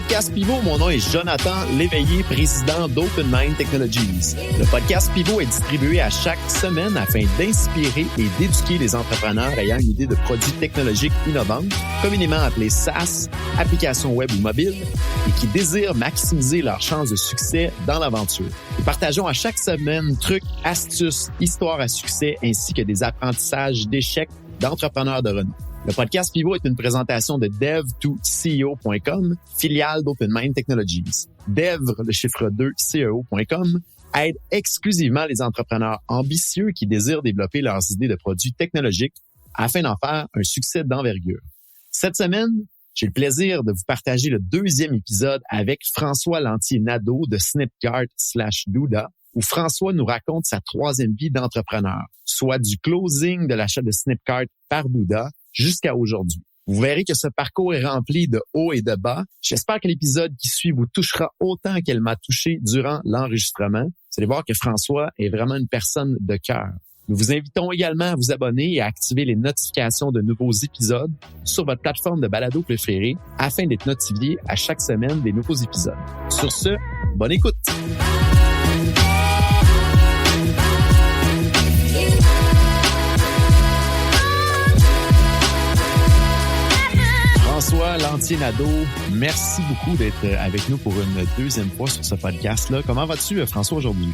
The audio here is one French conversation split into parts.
podcast Pivot, mon nom est Jonathan Léveillé, président d'Open Mind Technologies. Le podcast Pivot est distribué à chaque semaine afin d'inspirer et d'éduquer les entrepreneurs ayant une idée de produits technologiques innovants, communément appelés SaaS, applications web ou mobiles, et qui désirent maximiser leurs chances de succès dans l'aventure. Nous partageons à chaque semaine trucs, astuces, histoires à succès ainsi que des apprentissages d'échecs d'entrepreneurs de renom. Le podcast Pivot est une présentation de dev2ceo.com, filiale d'Open Mind Technologies. Dev, le chiffre 2, CEO.com, aide exclusivement les entrepreneurs ambitieux qui désirent développer leurs idées de produits technologiques afin d'en faire un succès d'envergure. Cette semaine, j'ai le plaisir de vous partager le 2e épisode avec François Lantier-Nadeau de Snipcart/Douda, où François nous raconte sa 3e vie d'entrepreneur, soit du closing de l'achat de Snipcart par Douda jusqu'à aujourd'hui. Vous verrez que ce parcours est rempli de hauts et de bas. J'espère que l'épisode qui suit vous touchera autant qu'elle m'a touché durant l'enregistrement. Vous allez voir que François est vraiment une personne de cœur. Nous vous invitons également à vous abonner et à activer les notifications de nouveaux épisodes sur votre plateforme de balado préférée afin d'être notifié à chaque semaine des nouveaux épisodes. Sur ce, bonne écoute! François Lantier-Nadeau, merci beaucoup d'être avec nous pour une 2e fois sur ce podcast-là. Comment vas-tu, François, aujourd'hui?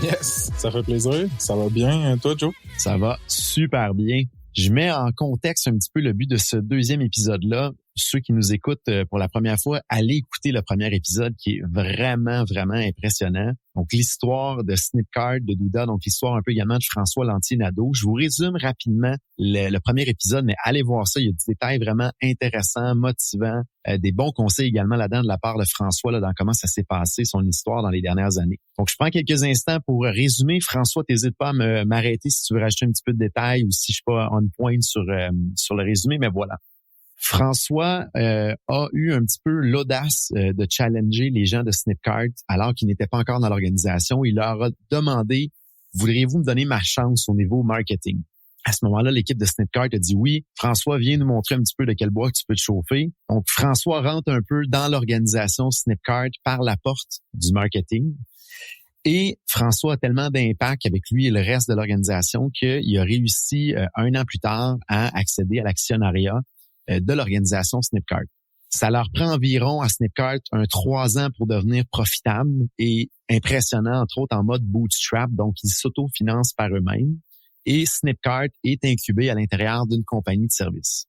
Yes, ça fait plaisir. Ça va bien, toi, Joe? Ça va super bien. Je mets en contexte un petit peu le but de ce 2e épisode-là. Ceux qui nous écoutent pour la première fois, allez écouter le premier épisode qui est vraiment, vraiment impressionnant. Donc, l'histoire de Snipcart, de Douda, donc l'histoire un peu également de François Lantier-Nadeau. Je vous résume rapidement le premier épisode, mais allez voir ça. Il y a des détails vraiment intéressants, motivants, des bons conseils également là-dedans de la part de François là, dans comment ça s'est passé, son histoire dans les dernières années. Donc, je prends quelques instants pour résumer. François, t'hésites pas à m'arrêter si tu veux rajouter un petit peu de détails ou si je suis pas on point sur le résumé, mais voilà. François a eu un petit peu l'audace de challenger les gens de Snipcart alors qu'ils n'étaient pas encore dans l'organisation. Il leur a demandé « Voudriez-vous me donner ma chance au niveau marketing? » À ce moment-là, l'équipe de Snipcart a dit « Oui, François, viens nous montrer un petit peu de quel bois tu peux te chauffer. » Donc, François rentre un peu dans l'organisation Snipcart par la porte du marketing. Et François a tellement d'impact avec lui et le reste de l'organisation qu'il a réussi 1 an plus tard à accéder à l'actionnariat de l'organisation Snipcart. Ça leur prend environ à Snipcart 3 ans pour devenir profitable et impressionnant, entre autres en mode bootstrap, donc ils s'autofinancent par eux-mêmes. Et Snipcart est incubé à l'intérieur d'une compagnie de services.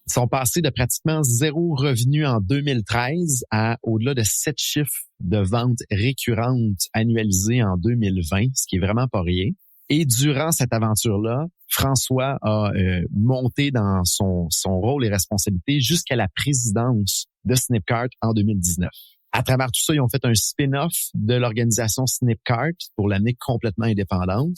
Ils sont passés de pratiquement 0 revenu en 2013 à au-delà de 7 chiffres de ventes récurrentes annualisées en 2020, ce qui est vraiment pas rien. Et durant cette aventure-là, François a monté dans son rôle et responsabilité jusqu'à la présidence de Snipcart en 2019. À travers tout ça, ils ont fait un spin-off de l'organisation Snipcart pour l'amener complètement indépendante.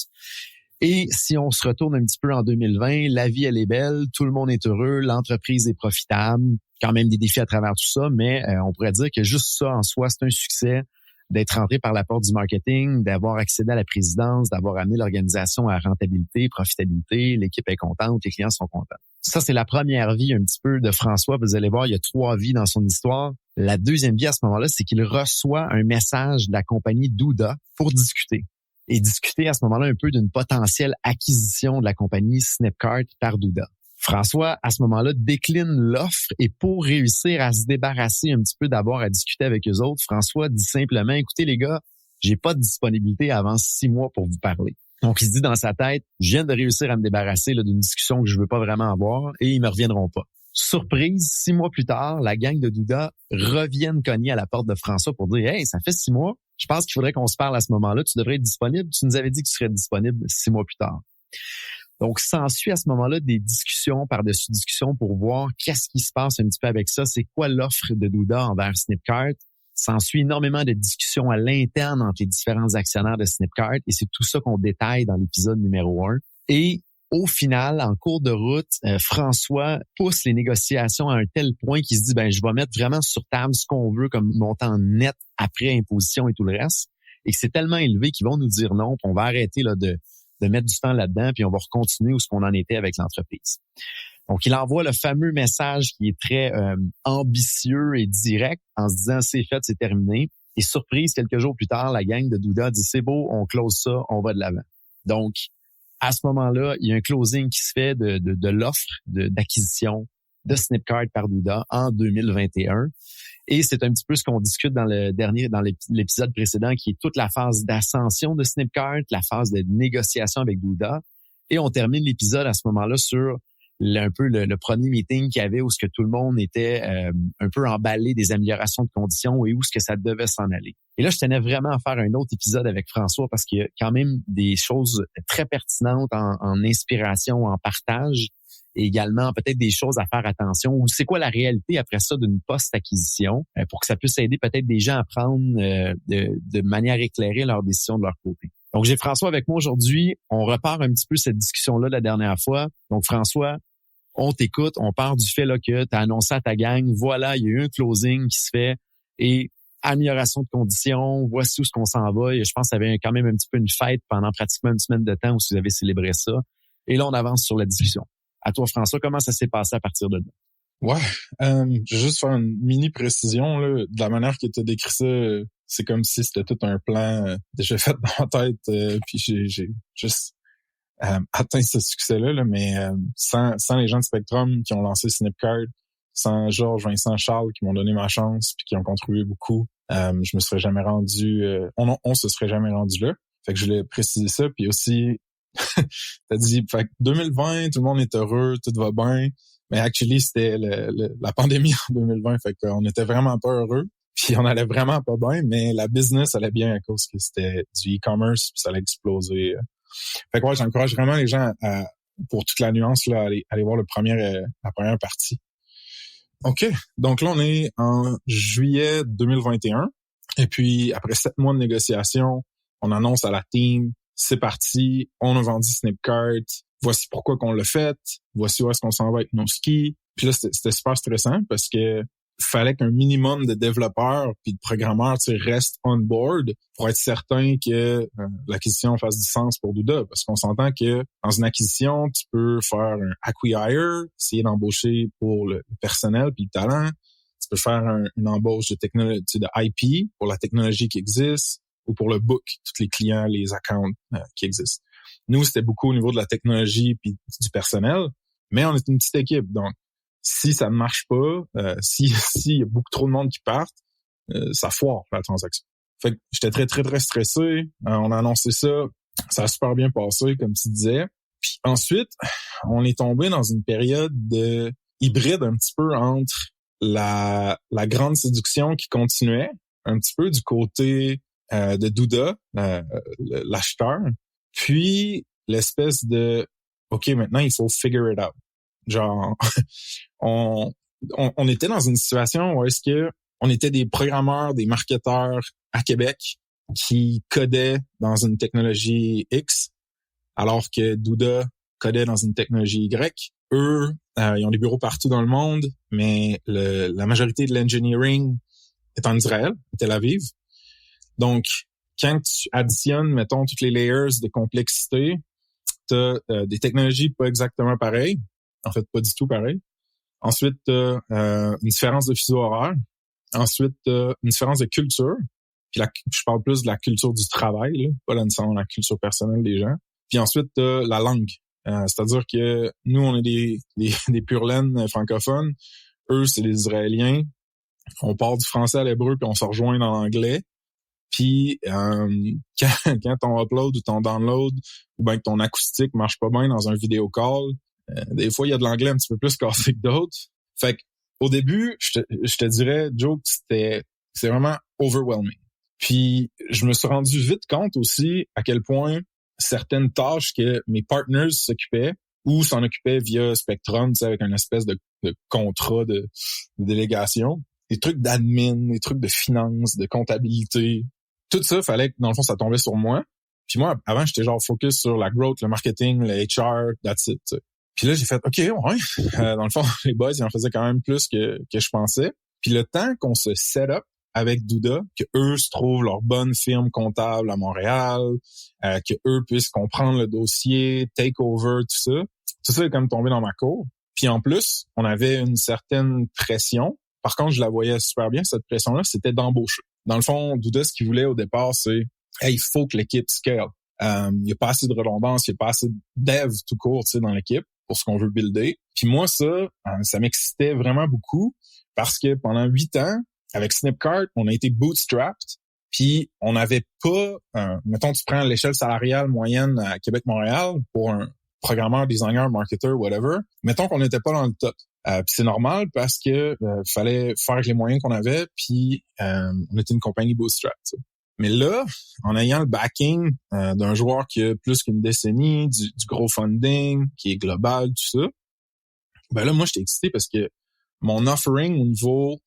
Et si on se retourne un petit peu en 2020, la vie, elle est belle, tout le monde est heureux, l'entreprise est profitable, quand même des défis à travers tout ça, mais on pourrait dire que juste ça en soi, c'est un succès d'être rentré par la porte du marketing, d'avoir accédé à la présidence, d'avoir amené l'organisation à rentabilité, profitabilité, l'équipe est contente, les clients sont contents. Ça, c'est la première vie un petit peu de François. Vous allez voir, il y a 3 vies dans son histoire. La 2e vie à ce moment-là, c'est qu'il reçoit un message de la compagnie Douda pour discuter. Et discuter à ce moment-là un peu d'une potentielle acquisition de la compagnie Snipcart par Douda. François, à ce moment-là, décline l'offre et pour réussir à se débarrasser un petit peu d'abord à discuter avec eux autres, François dit simplement, écoutez les gars, j'ai pas de disponibilité avant 6 mois pour vous parler. Donc, il se dit dans sa tête, je viens de réussir à me débarrasser là, d'une discussion que je veux pas vraiment avoir et ils me reviendront pas. Surprise, 6 mois plus tard, la gang de Douda reviennent cogner à la porte de François pour dire, hey, ça fait 6 mois, je pense qu'il faudrait qu'on se parle à ce moment-là, tu devrais être disponible, tu nous avais dit que tu serais disponible 6 mois plus tard. Donc, s'ensuit à ce moment-là des discussions par-dessus discussions pour voir qu'est-ce qui se passe un petit peu avec ça. C'est quoi l'offre de Douda envers Snipcart? S'ensuit énormément de discussions à l'interne entre les différents actionnaires de Snipcart et c'est tout ça qu'on détaille dans l'épisode numéro 1. Et au final, en cours de route, François pousse les négociations à un tel point qu'il se dit, je vais mettre vraiment sur table ce qu'on veut comme montant net après imposition et tout le reste. Et que c'est tellement élevé qu'ils vont nous dire non, puis on va arrêter là de mettre du temps là-dedans, puis on va continuer où ce qu'on en était avec l'entreprise. Donc, il envoie le fameux message qui est très ambitieux et direct en se disant « c'est fait, c'est terminé ». Et surprise, quelques jours plus tard, la gang de Douda dit « c'est beau, on close ça, on va de l'avant ». Donc, à ce moment-là, il y a un closing qui se fait de l'offre d'acquisition de Snipcart par Douda en 2021. Et c'est un petit peu ce qu'on discute dans l'épisode précédent, qui est toute la phase d'ascension de Snipcart, la phase de négociation avec Douda. Et on termine l'épisode à ce moment-là sur le premier meeting qu'il y avait où ce que tout le monde était un peu emballé des améliorations de conditions et où ce que ça devait s'en aller. Et là, je tenais vraiment à faire un autre épisode avec François parce qu'il y a quand même des choses très pertinentes en inspiration, en partage, et également peut-être des choses à faire attention ou c'est quoi la réalité après ça d'une post-acquisition pour que ça puisse aider peut-être des gens à prendre de manière éclairée leurs décisions de leur côté. Donc, j'ai François avec moi aujourd'hui. On repart un petit peu cette discussion-là de la dernière fois. Donc, François, on t'écoute. On part du fait là que tu as annoncé à ta gang, voilà, il y a eu un closing qui se fait et amélioration de conditions, voici où ce qu'on s'en va. Et je pense qu'il y avait quand même un petit peu une fête pendant pratiquement une semaine de temps où vous avez célébré ça. Et là, on avance sur la discussion. À toi, François, comment ça s'est passé à partir de là? Ouais, je vais juste faire une mini précision là, de la manière que tu as décrit ça. C'est comme si c'était tout un plan déjà fait dans ma tête, puis j'ai juste atteint ce succès-là, là, mais sans les gens de Spectrum qui ont lancé Snipcart, sans Georges, Vincent, Charles qui m'ont donné ma chance puis qui ont contribué beaucoup, je me serais jamais rendu, on se serait jamais rendu là. Fait que je voulais préciser ça, puis aussi t'as dit, fait que 2020, tout le monde est heureux, tout va bien. Mais actually, c'était la pandémie en 2020. Fait qu'on était vraiment pas heureux. Puis on allait vraiment pas bien, mais la business allait bien à cause que c'était du e-commerce puis ça allait exploser. Fait que ouais, j'encourage vraiment les gens pour toute la nuance, là, aller voir la première partie. OK. Donc là, on est en juillet 2021. Et puis, après 7 mois de négociation, on annonce à la team, c'est parti, on a vendu Snipcart, voici pourquoi qu'on l'a fait, voici où est-ce qu'on s'en va avec nos skis. Puis là, c'était super stressant parce que fallait qu'un minimum de développeurs puis de programmeurs restent on board pour être certain que l'acquisition fasse du sens pour Douda. Parce qu'on s'entend que dans une acquisition, tu peux faire un acquire, essayer d'embaucher pour le personnel puis le talent. Tu peux faire une embauche de technologie, de IP pour la technologie qui existe ou pour le book, tous les clients, les accounts qui existent. Nous, c'était beaucoup au niveau de la technologie puis du personnel, mais on est une petite équipe. Donc, si ça ne marche pas, s'il y a beaucoup trop de monde qui partent, ça foire la transaction. Fait que j'étais très, très, très stressé. On a annoncé ça. Ça a super bien passé, comme tu disais. Puis ensuite, on est tombé dans une période de hybride un petit peu entre la grande séduction qui continuait, un petit peu du côté de Douda, l'acheteur, puis l'espèce de OK, maintenant il faut figure it out. Genre on était dans une situation où est-ce que on était des programmeurs, des marketeurs à Québec qui codaient dans une technologie X, alors que Douda codait dans une technologie Y. Eux, ils ont des bureaux partout dans le monde, mais la majorité de l'engineering est en Israël, à Tel Aviv. Donc, quand tu additionnes, mettons, toutes les layers de complexité, t'as des technologies pas exactement pareilles. En fait, pas du tout pareilles. Ensuite, t'as une différence de fuseau horaire. Ensuite, t'as une différence de culture. Puis je parle plus de la culture du travail, là, pas nécessairement la culture personnelle des gens. Puis ensuite, t'as la langue. C'est-à-dire que nous, on est des pure laine francophones. Eux, c'est les Israéliens. On part du français à l'hébreu, puis on se rejoint dans l'anglais. Puis quand ton upload ou ton download ou bien que ton acoustique marche pas bien dans un vidéo call, des fois, il y a de l'anglais un petit peu plus cassé que d'autres. Fait que au début, je te dirais, Joe, c'est vraiment overwhelming. Puis je me suis rendu vite compte aussi à quel point certaines tâches que mes partners s'occupaient ou s'en occupaient via Spectrum, tu sais, avec une espèce de contrat de délégation, des trucs d'admin, des trucs de finance, de comptabilité, tout ça, fallait que, dans le fond, ça tombait sur moi. Puis moi, avant, j'étais genre focus sur la growth, le marketing, le HR, that's it, tu sais. Puis là, j'ai fait, OK, ouais. Dans le fond, les boys, ils en faisaient quand même plus que je pensais. Puis le temps qu'on se set up avec Douda, que eux se trouvent leur bonne firme comptable à Montréal, que eux puissent comprendre le dossier, take over, tout ça est comme tombé dans ma cour. Puis en plus, on avait une certaine pression. Par contre, je la voyais super bien, cette pression-là, c'était d'embaucher. Dans le fond, Douda, ce qu'il voulait au départ, c'est « Hey, il faut que l'équipe scale. Il n'y a pas assez de redondance, il n'y a pas assez de dev tout court, tu sais, dans l'équipe pour ce qu'on veut builder. » Puis moi, ça m'excitait vraiment beaucoup parce que pendant 8 ans, avec Snipcart, on a été bootstrapped. Puis on n'avait pas, mettons, tu prends l'échelle salariale moyenne à Québec-Montréal pour un programmeur, designer, marketeur, whatever. Mettons qu'on n'était pas dans le top. Puis c'est normal parce que fallait faire avec les moyens qu'on avait. Puis on était une compagnie bootstrap. T'sais. Mais là, en ayant le backing d'un joueur qui a plus qu'une décennie, du gros funding, qui est global, tout ça, ben là, moi, j'étais excité parce que mon offering au niveau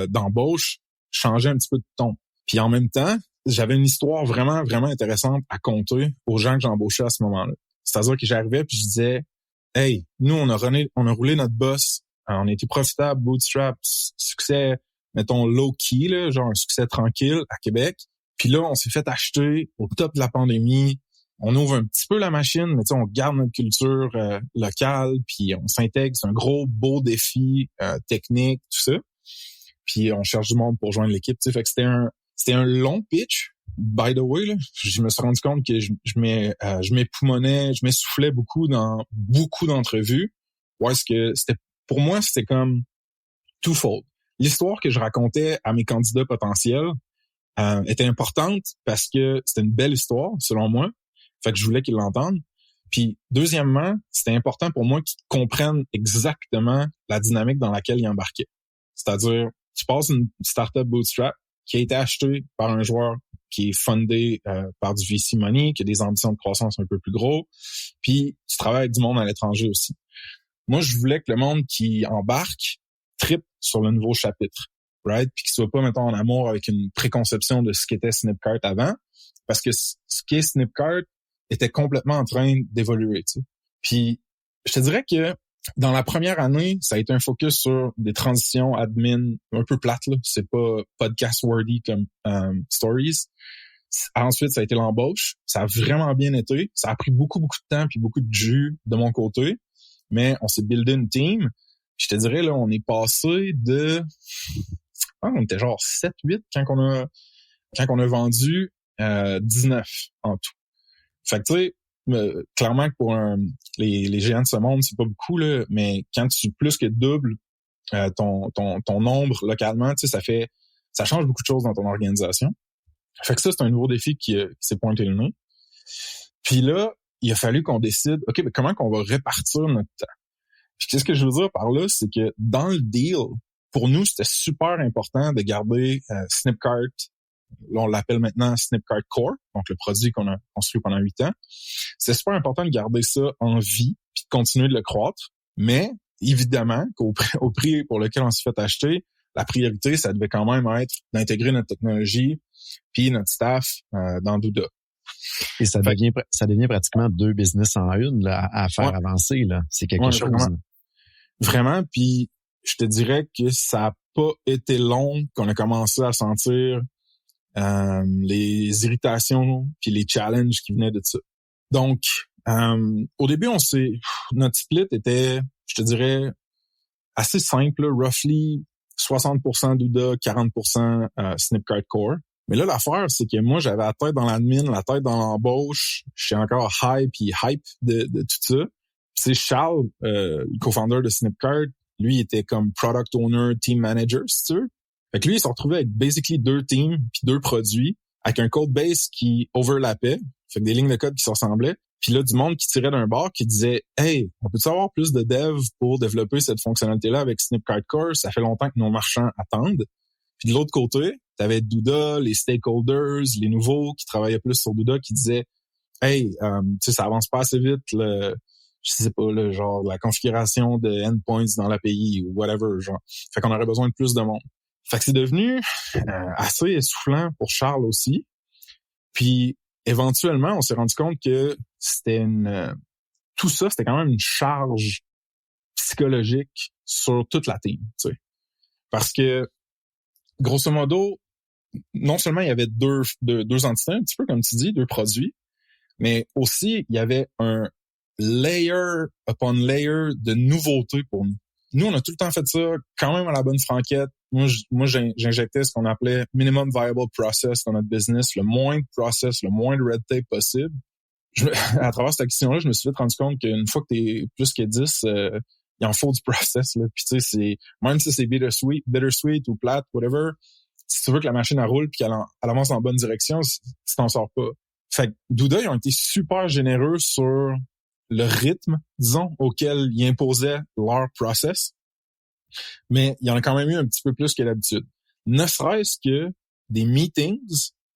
d'embauche changeait un petit peu de ton. Puis en même temps, j'avais une histoire vraiment, vraiment intéressante à conter aux gens que j'embauchais à ce moment-là. C'est-à-dire que j'arrivais puis je disais, hey, nous, on a roulé notre boss, on a été profitable, bootstrap, succès, mettons, low-key, là, genre un succès tranquille à Québec. Puis là, on s'est fait acheter au top de la pandémie. On ouvre un petit peu la machine, mais tu sais, on garde notre culture locale, puis on s'intègre. C'est un gros, beau défi technique, tout ça. Puis on cherche du monde pour joindre l'équipe. Tu sais, fait que c'était un long pitch. By the way, là, je me suis rendu compte que je m'époumonnais, je m'essoufflais beaucoup dans beaucoup d'entrevues. Ouais, pour moi, c'était comme twofold. L'histoire que je racontais à mes candidats potentiels était importante parce que c'était une belle histoire, selon moi. Fait que je voulais qu'ils l'entendent. Puis, deuxièmement, c'était important pour moi qu'ils comprennent exactement la dynamique dans laquelle ils embarquaient. C'est-à-dire, tu passes une startup bootstrap qui a été achetée par un joueur qui est fundé par du VC money, qui a des ambitions de croissance un peu plus gros, puis tu travailles avec du monde à l'étranger aussi. Moi, je voulais que le monde qui embarque trippe sur le nouveau chapitre, right? Puis qu'il soit pas, mettons, en amour avec une préconception de ce qu'était Snipcart avant, parce que ce qu'est Snipcart était complètement en train d'évoluer, tu sais. Puis, je te dirais que dans la première année, ça a été un focus sur des transitions admin un peu plates, là. C'est pas podcast-worthy comme Stories. Ensuite, ça a été l'embauche. Ça a vraiment bien été. Ça a pris beaucoup, beaucoup de temps puis beaucoup de jus de mon côté. Mais on s'est buildé une team. Puis je te dirais, là, on est passé de... on était genre 7-8 quand on a vendu 19 en tout. Fait que tu sais, clairement que pour les géants de ce monde, c'est pas beaucoup, là, mais quand tu plus que doubles ton nombre localement, tu sais, ça change beaucoup de choses dans ton organisation. Fait que ça, c'est un nouveau défi qui s'est pointé le nez. Puis là, il a fallu qu'on décide, OK, mais comment qu'on va répartir notre temps? Puis qu'est-ce que je veux dire par là, c'est que dans le deal, pour nous, c'était super important de garder Snipcart. Là, on l'appelle maintenant Snipcart Core, donc le produit qu'on a construit pendant 8 ans. C'est super important de garder ça en vie puis de continuer de le croître. Mais évidemment qu'au prix pour lequel on s'est fait acheter, la priorité, ça devait quand même être d'intégrer notre technologie puis notre staff dans Douda. Et ça devient pratiquement 2 business en une là, à faire avancer. Là. C'est quelque chose. Vraiment. Puis je te dirais que ça n'a pas été long qu'on a commencé à sentir les irritations puis les challenges qui venaient de ça. Donc, au début, notre split était, je te dirais, assez simple, là, roughly 60% Douda, 40% Snipcart Core. Mais là, l'affaire, c'est que moi, j'avais la tête dans l'admin, la tête dans l'embauche. Je suis encore hype de tout ça. C'est Charles, le co-founder de Snipcart. Lui, il était comme product owner, team manager, si tu veux. Fait que lui, il s'est retrouvé avec basically 2 teams puis 2 produits avec un code base qui overlappait. Fait que des lignes de code qui se ressemblaient. Puis là, du monde qui tirait d'un bord qui disait « Hey, on peut-tu avoir plus de dev pour développer cette fonctionnalité-là avec Snipcart Core? Ça fait longtemps que nos marchands attendent. » Puis de l'autre côté, t'avais Douda, les stakeholders, les nouveaux qui travaillaient plus sur Douda qui disaient « Hey, tu sais, ça avance pas assez vite, je sais pas, là, genre la configuration de endpoints dans l'API ou whatever, genre. Fait qu'on aurait besoin de plus de monde. » Fait que c'est devenu assez essoufflant pour Charles aussi. Puis éventuellement, on s'est rendu compte que tout ça, c'était quand même une charge psychologique sur toute la team, tu sais. Parce que, grosso modo, non seulement il y avait deux entités, un petit peu comme tu dis, 2 produits, mais aussi il y avait un layer upon layer de nouveautés pour nous. Nous, on a tout le temps fait ça quand même à la bonne franquette. Moi, j'injectais ce qu'on appelait minimum viable process dans notre business, le moins de process, le moins de red tape possible. À travers cette action-là, je me suis vite rendu compte qu'une fois que t'es plus que 10, il en faut du process, là. Puis tu sais, même si c'est bittersweet ou plate, whatever, si tu veux que la machine elle roule puis qu'elle avance en bonne direction, tu t'en sors pas. Fait que Douda, ils ont été super généreux sur le rythme, disons, auquel ils imposaient leur process. Mais il y en a quand même eu un petit peu plus que d'habitude. Ne serait-ce que des meetings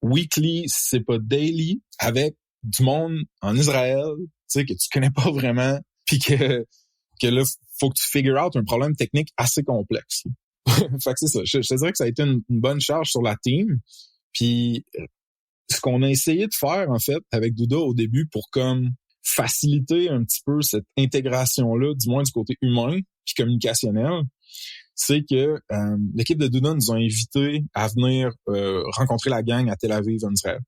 weekly, si c'est pas daily, avec du monde en Israël, tu sais, que tu connais pas vraiment, puis que là, faut que tu figure out un problème technique assez complexe. Fait que c'est ça. Je te dirais que ça a été une bonne charge sur la team. Puis ce qu'on a essayé de faire, en fait, avec Douda au début pour comme faciliter un petit peu cette intégration-là, du moins du côté humain puis communicationnel, c'est que l'équipe de Douda nous a invités à venir rencontrer la gang à Tel Aviv, en Israël.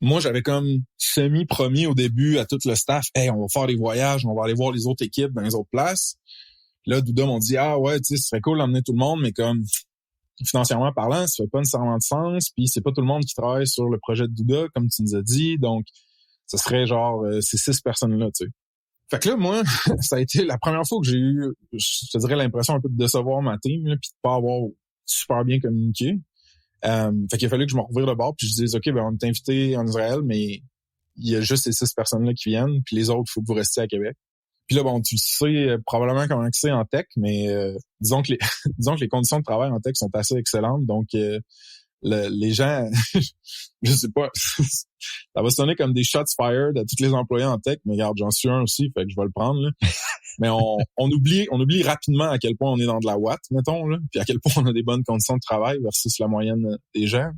Moi, j'avais comme semi-promis au début à tout le staff, « Hey, on va faire des voyages, on va aller voir les autres équipes dans les autres places. » Là, Douda m'ont dit, « Ah ouais, tu sais, ce serait cool d'emmener tout le monde, mais comme financièrement parlant, ça fait pas nécessairement de sens, puis c'est pas tout le monde qui travaille sur le projet de Douda, comme tu nous as dit, donc ce serait genre ces 6 personnes-là, tu sais. » Fait que là, moi, ça a été la première fois que j'ai eu, je te dirais, l'impression un peu de décevoir ma team, là, puis de pas avoir super bien communiqué. Fait qu'il a fallu que je me revire de bord puis je dise, OK, ben on est invité en Israël, mais il y a juste ces 6 personnes-là qui viennent, puis les autres, il faut que vous restiez à Québec. Puis là, bon, tu sais probablement comment c'est en tech, mais disons que les conditions de travail en tech sont assez excellentes, donc les gens, je sais pas, ça va sonner comme des shots fired à tous les employés en tech, mais regarde, j'en suis un aussi, fait que je vais le prendre, là. Mais on oublie rapidement à quel point on est dans de la ouate, mettons, là, puis à quel point on a des bonnes conditions de travail versus la moyenne des gens.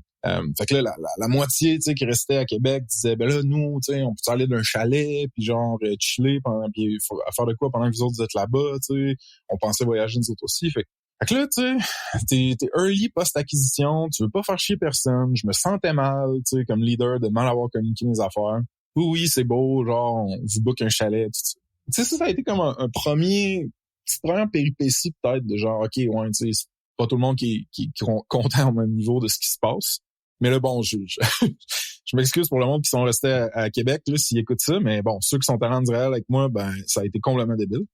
Fait que là, la moitié, tu sais, qui restait à Québec disait, ben là, nous, tu sais, on peut aller d'un chalet, puis genre chiller puis faire de quoi pendant que vous autres êtes là-bas, tu sais. On pensait voyager nous autres aussi. Fait que là, tu sais, t'es early post-acquisition, tu veux pas faire chier personne. Je me sentais mal, tu sais, comme leader, de mal avoir communiqué mes affaires. Oui, c'est beau, genre, on vous book un chalet, tout ça. Tu sais, ça a été comme un petite première péripétie peut-être de genre, OK, ouais, tu sais, c'est pas tout le monde qui est content au même niveau de ce qui se passe. Mais là, bon, je m'excuse pour le monde qui sont restés à Québec, là, s'ils écoutent ça, mais bon, ceux qui sont allés en Israël avec moi, ben, ça a été complètement débile.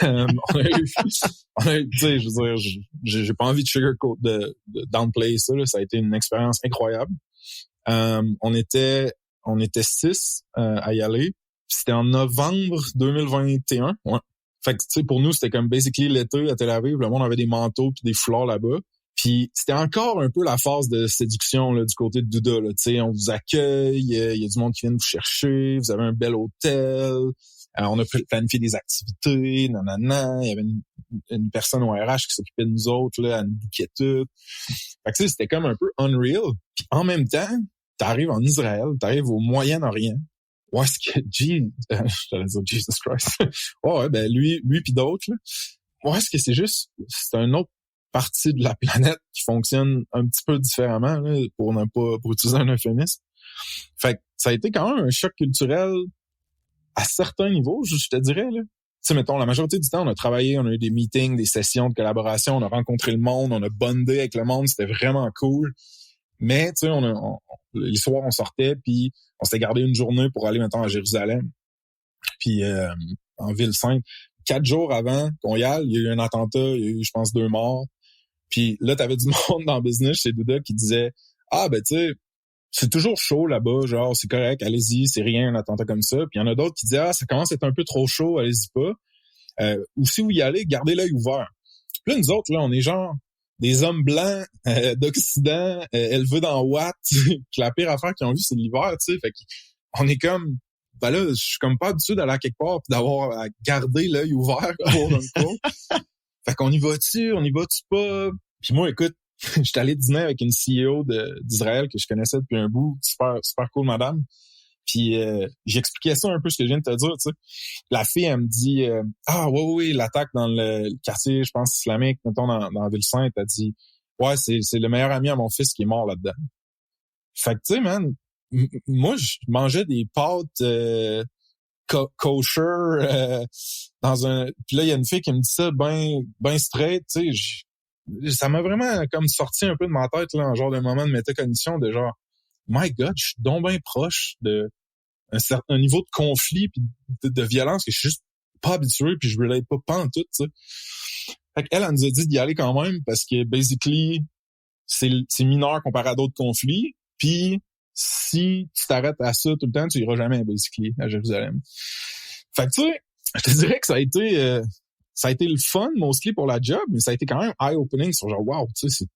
On a eu, tu sais, je veux dire, j'ai pas envie de sugarcoat, de downplay ça, là, ça a été une expérience incroyable. On était 6 à y aller. C'était en novembre 2021. Ouais. Fait que, tu sais, pour nous, c'était comme basically l'été à Tel Aviv. Le monde avait des manteaux puis des foulards là-bas. Puis c'était encore un peu la phase de séduction là, du côté de Douda. Tu sais, on vous accueille, il y a du monde qui vient vous chercher, vous avez un bel hôtel, on a planifié des activités, nanana. Il y avait une personne au RH qui s'occupait de nous autres, là, à nous bouquer tout. Fait que, tu sais, c'était comme un peu unreal. Puis en même temps, t'arrives en Israël, t'arrives au Moyen-Orient. Où est-ce que j'allais dire Jesus Christ. Ouais, ben lui puis d'autres, là. Où est-ce que c'est une autre partie de la planète qui fonctionne un petit peu différemment, là, pour utiliser un euphémisme. Fait que ça a été quand même un choc culturel à certains niveaux, je te dirais, là. Tu sais, mettons, la majorité du temps, on a travaillé, on a eu des meetings, des sessions de collaboration, on a rencontré le monde, on a bondé avec le monde, c'était vraiment cool. Mais, tu sais, les soirs, on sortait, puis on s'était gardé une journée pour aller, mettons, à Jérusalem, puis en ville sainte. 4 jours avant qu'on y aille, il y a eu un attentat, il y a eu, je pense, 2 morts. Puis là, t'avais du monde dans le business chez Douda qui disait « Ah, ben tu sais, c'est toujours chaud là-bas, genre, c'est correct, allez-y, c'est rien, un attentat comme ça. » Puis il y en a d'autres qui disaient « Ah, ça commence à être un peu trop chaud, allez-y pas. Ou si vous y allez, gardez l'œil ouvert. » Puis là, nous autres, là, on est genre des hommes blancs d'Occident, élevés dans Watt, que la pire affaire qu'ils ont vue, c'est l'hiver, tu sais. Fait qu'on est comme, ben là, je suis comme pas habitué d'aller à quelque part pis d'avoir à garder l'œil ouvert pour un coup. Fait qu'on y va-tu pas? Puis moi, écoute, j'étais allé dîner avec une CEO d'Israël que je connaissais depuis un bout, super cool madame. Puis j'expliquais ça un peu ce que je viens de te dire, tu sais. La fille, elle me dit ah oui, l'attaque dans le quartier, je pense islamique, mettons dans Ville-Sainte, elle dit ouais, c'est le meilleur ami à mon fils qui est mort là-dedans. Fait que tu sais, man, moi je mangeais des pâtes kosher dans un. Puis là, il y a une fille qui me dit ça ben straight, tu sais. Ça m'a vraiment comme sorti un peu de ma tête là, un genre de moment de métacognition de genre, my God, je suis donc bien proche de un certain niveau de conflit puis de violence que je suis juste pas habitué puis je relate pas pantoute, tu sais. Fait qu'elle nous a dit d'y aller quand même parce que basically c'est mineur comparé à d'autres conflits. Puis si tu t'arrêtes à ça tout le temps, tu iras jamais basically à Jérusalem. Fait que tu sais, je te dirais que ça a été le fun mostly pour la job, mais ça a été quand même eye-opening sur genre wow, tu sais, c'est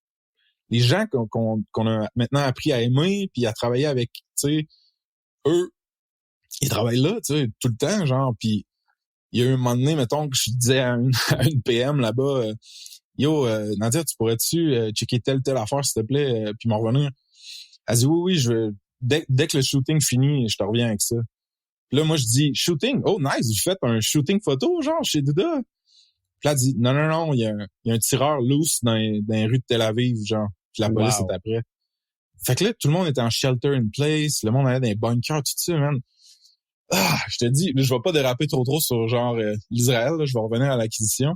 les gens qu'on a maintenant appris à aimer puis à travailler avec, tu sais, eux, ils travaillent là, tu sais, tout le temps, genre, puis il y a eu un moment donné, mettons, que je disais à une PM là-bas, yo, Nadia, tu pourrais-tu checker telle affaire, s'il te plaît, puis m'en revenir? Elle dit oui, dès que le shooting finit, je te reviens avec ça. Puis là, moi, je dis, shooting? Oh, nice, vous faites un shooting photo, genre, chez Douda? Puis là, elle dit, non, il y a un tireur loose dans les rues de Tel Aviv, genre. Puis la police est après. Fait que là, tout le monde était en shelter in place, le monde allait dans les bunkers, tout ça, man. Ah, je te dis, là, je vais pas déraper trop sur genre l'Israël, là, je vais revenir à l'acquisition.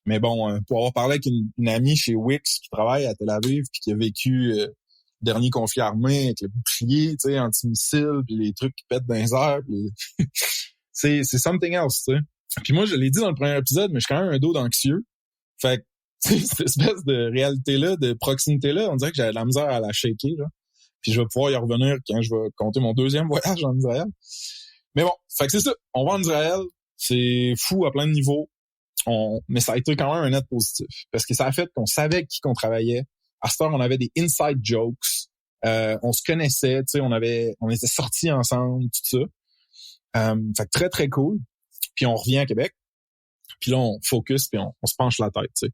Mais bon, pour avoir parlé avec une amie chez Wix qui travaille à Tel Aviv puis qui a vécu le dernier conflit armé avec le bouclier, tu sais, anti-missile, puis les trucs qui pètent dans les airs, puis c'est something else, tu sais. Puis moi, je l'ai dit dans le premier épisode, mais je suis quand même un dos d'anxieux. Fait que, tu sais, cette espèce de réalité-là, de proximité-là, on dirait que j'avais de la misère à la shaker, là. Puis je vais pouvoir y revenir quand je vais compter mon deuxième voyage en Israël. Mais bon, fait que c'est ça. On va en Israël, c'est fou à plein de niveaux. Mais ça a été quand même un net positif. Parce que ça a fait qu'on savait avec qui qu'on travaillait. À cette heure, on avait des inside jokes. On se connaissait, tu sais, on était sortis ensemble, tout ça. Fait que très, très cool. Puis on revient à Québec. Puis là, on focus, puis on se penche la tête, tu sais.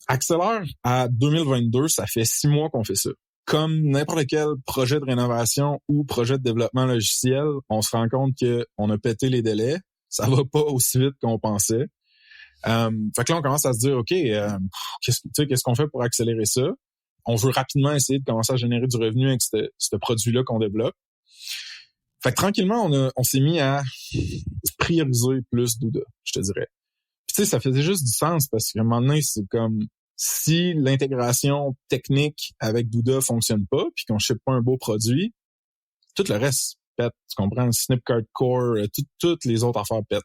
Accélère à 2022, ça fait 6 mois qu'on fait ça. Comme n'importe quel projet de rénovation ou projet de développement logiciel, on se rend compte qu'on a pété les délais. Ça va pas aussi vite qu'on pensait. Fait que là, on commence à se dire, OK, qu'est-ce qu'on fait pour accélérer ça? On veut rapidement essayer de commencer à générer du revenu avec ce produit-là qu'on développe. Fait que tranquillement, on s'est mis à prioriser plus Douda, je te dirais. Puis tu sais, ça faisait juste du sens parce qu'à un moment donné, c'est comme si l'intégration technique avec Douda fonctionne pas puis qu'on ship pas un beau produit, tout le reste pète. Tu comprends? Snipcart Core, toutes les autres affaires pètent.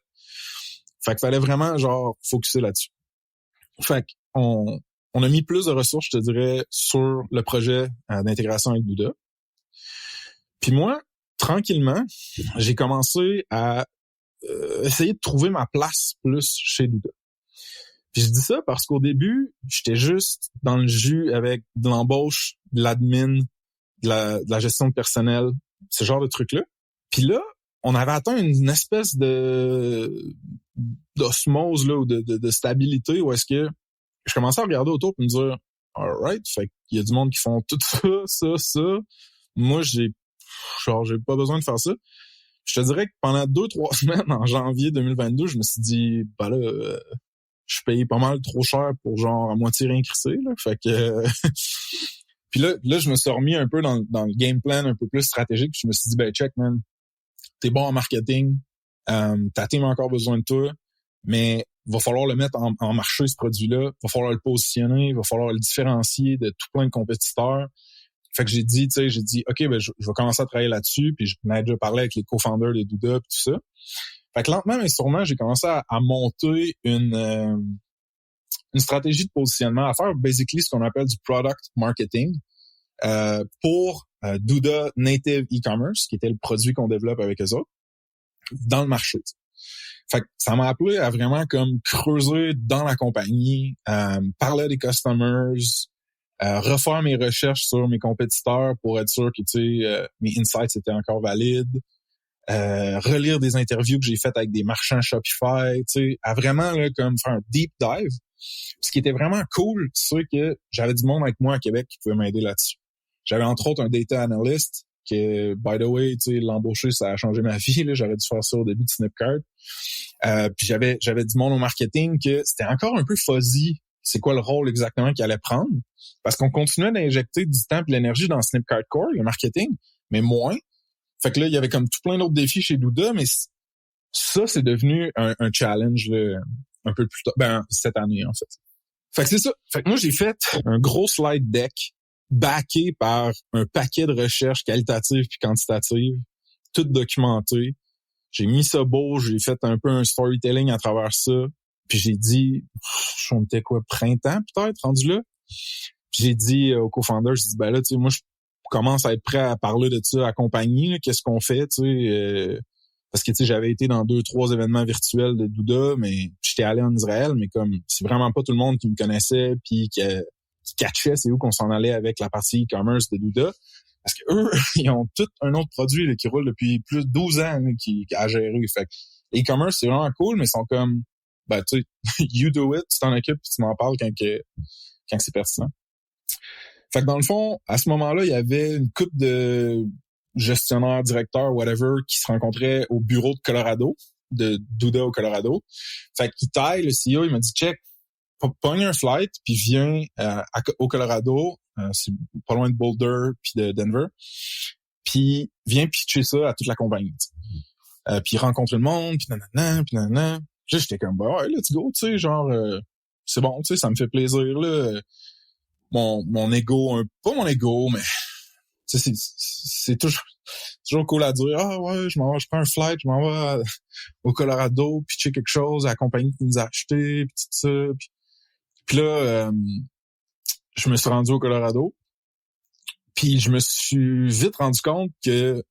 Fait qu'il fallait vraiment, genre, focusser là-dessus. Fait qu'on a mis plus de ressources, je te dirais, sur le projet d'intégration avec Douda. Puis moi, tranquillement, j'ai commencé à essayer de trouver ma place plus chez Douda. Puis je dis ça parce qu'au début, j'étais juste dans le jus avec de l'embauche, de l'admin, de la gestion de personnel, ce genre de trucs-là. Puis là, on avait atteint une espèce d'osmose là, ou de stabilité où est-ce que je commençais à regarder autour et me dire alright, fait qu'il y a du monde qui font tout ça. Moi, j'ai pas besoin de faire ça. Je te dirais que pendant 2-3 semaines en janvier 2022, je me suis dit je suis payé pas mal trop cher pour genre à moitié rien crisser, là. Fait que puis là, je me suis remis un peu dans le game plan un peu plus stratégique. Puis je me suis dit, check, man, t'es bon en marketing, ta team a encore besoin de toi, mais va falloir le mettre en marché, ce produit-là. Va falloir le positionner, va falloir le différencier de tout plein de compétiteurs. Fait que j'ai dit, OK, je vais commencer à travailler là-dessus. Puis j'en ai déjà parlé avec les co-founders de Douda et tout ça. Fait que lentement mais sûrement, j'ai commencé à monter une stratégie de positionnement, à faire basically ce qu'on appelle du product marketing pour Douda Native E-commerce, qui était le produit qu'on développe avec eux autres, dans le marché. T'sais. Fait que ça m'a appelé à vraiment comme creuser dans la compagnie, parler des customers, refaire mes recherches sur mes compétiteurs pour être sûr que mes insights étaient encore valides. Relire des interviews que j'ai faites avec des marchands Shopify, à vraiment là, comme faire un deep dive. Ce qui était vraiment cool, c'est que j'avais du monde avec moi à Québec qui pouvait m'aider là-dessus. J'avais entre autres un data analyst que, by the way, l'embaucher, ça a changé ma vie. Là. J'avais dû faire ça au début de Snipcart. Puis j'avais du monde au marketing que c'était encore un peu fuzzy. C'est quoi le rôle exactement qu'il allait prendre? Parce qu'on continuait d'injecter du temps et de l'énergie dans Snipcart Core, le marketing, mais moins. Fait que là, il y avait comme tout plein d'autres défis chez Douda, mais ça, c'est devenu un challenge là, un peu plus tard, cette année, en fait. Fait que c'est ça. Fait que moi, j'ai fait un gros slide deck backé par un paquet de recherches qualitatives puis quantitatives, toutes documentées. J'ai mis ça beau, j'ai fait un peu un storytelling à travers ça. Puis j'ai dit, on était quoi, printemps peut-être, rendu là? Puis j'ai dit au co-founder, je dis, ben là, tu sais, moi, je commence à être prêt à parler de ça à compagnie, là, qu'est-ce qu'on fait, tu sais, parce que, tu sais, j'avais été dans 2-3 événements virtuels de Douda, mais j'étais allé en Israël, mais comme, c'est vraiment pas tout le monde qui me connaissait puis qui catchait c'est où qu'on s'en allait avec la partie e-commerce de Douda. Parce que eux, ils ont tout un autre produit là, qui roule depuis plus de 12 ans là, qui a géré. Fait que l'e-commerce, c'est vraiment cool, mais ils sont comme, ben, tu sais, you do it, tu t'en occupes puis tu m'en parles quand c'est pertinent. Fait que dans le fond, à ce moment-là, il y avait une couple de gestionnaires, directeurs, whatever, qui se rencontraient au bureau de Colorado, de Douda au Colorado. Fait qu'il taille, le CEO, il m'a dit, check, pogne un flight, puis viens au Colorado, c'est pas loin de Boulder puis de Denver, puis viens pitcher ça à toute la compagnie. Puis rencontre le monde, puis nanana. J'étais comme, bah ouais, let's go, tu sais, genre, c'est bon, tu sais, ça me fait plaisir, là. Mon ego, pas mon ego, mais c'est toujours cool à dire, ah ouais, je prends un flight, je m'en vais au Colorado, pitcher quelque chose à la compagnie qui nous a acheté, puis tout ça, puis là, je me suis rendu au Colorado, puis je me suis vite rendu compte que,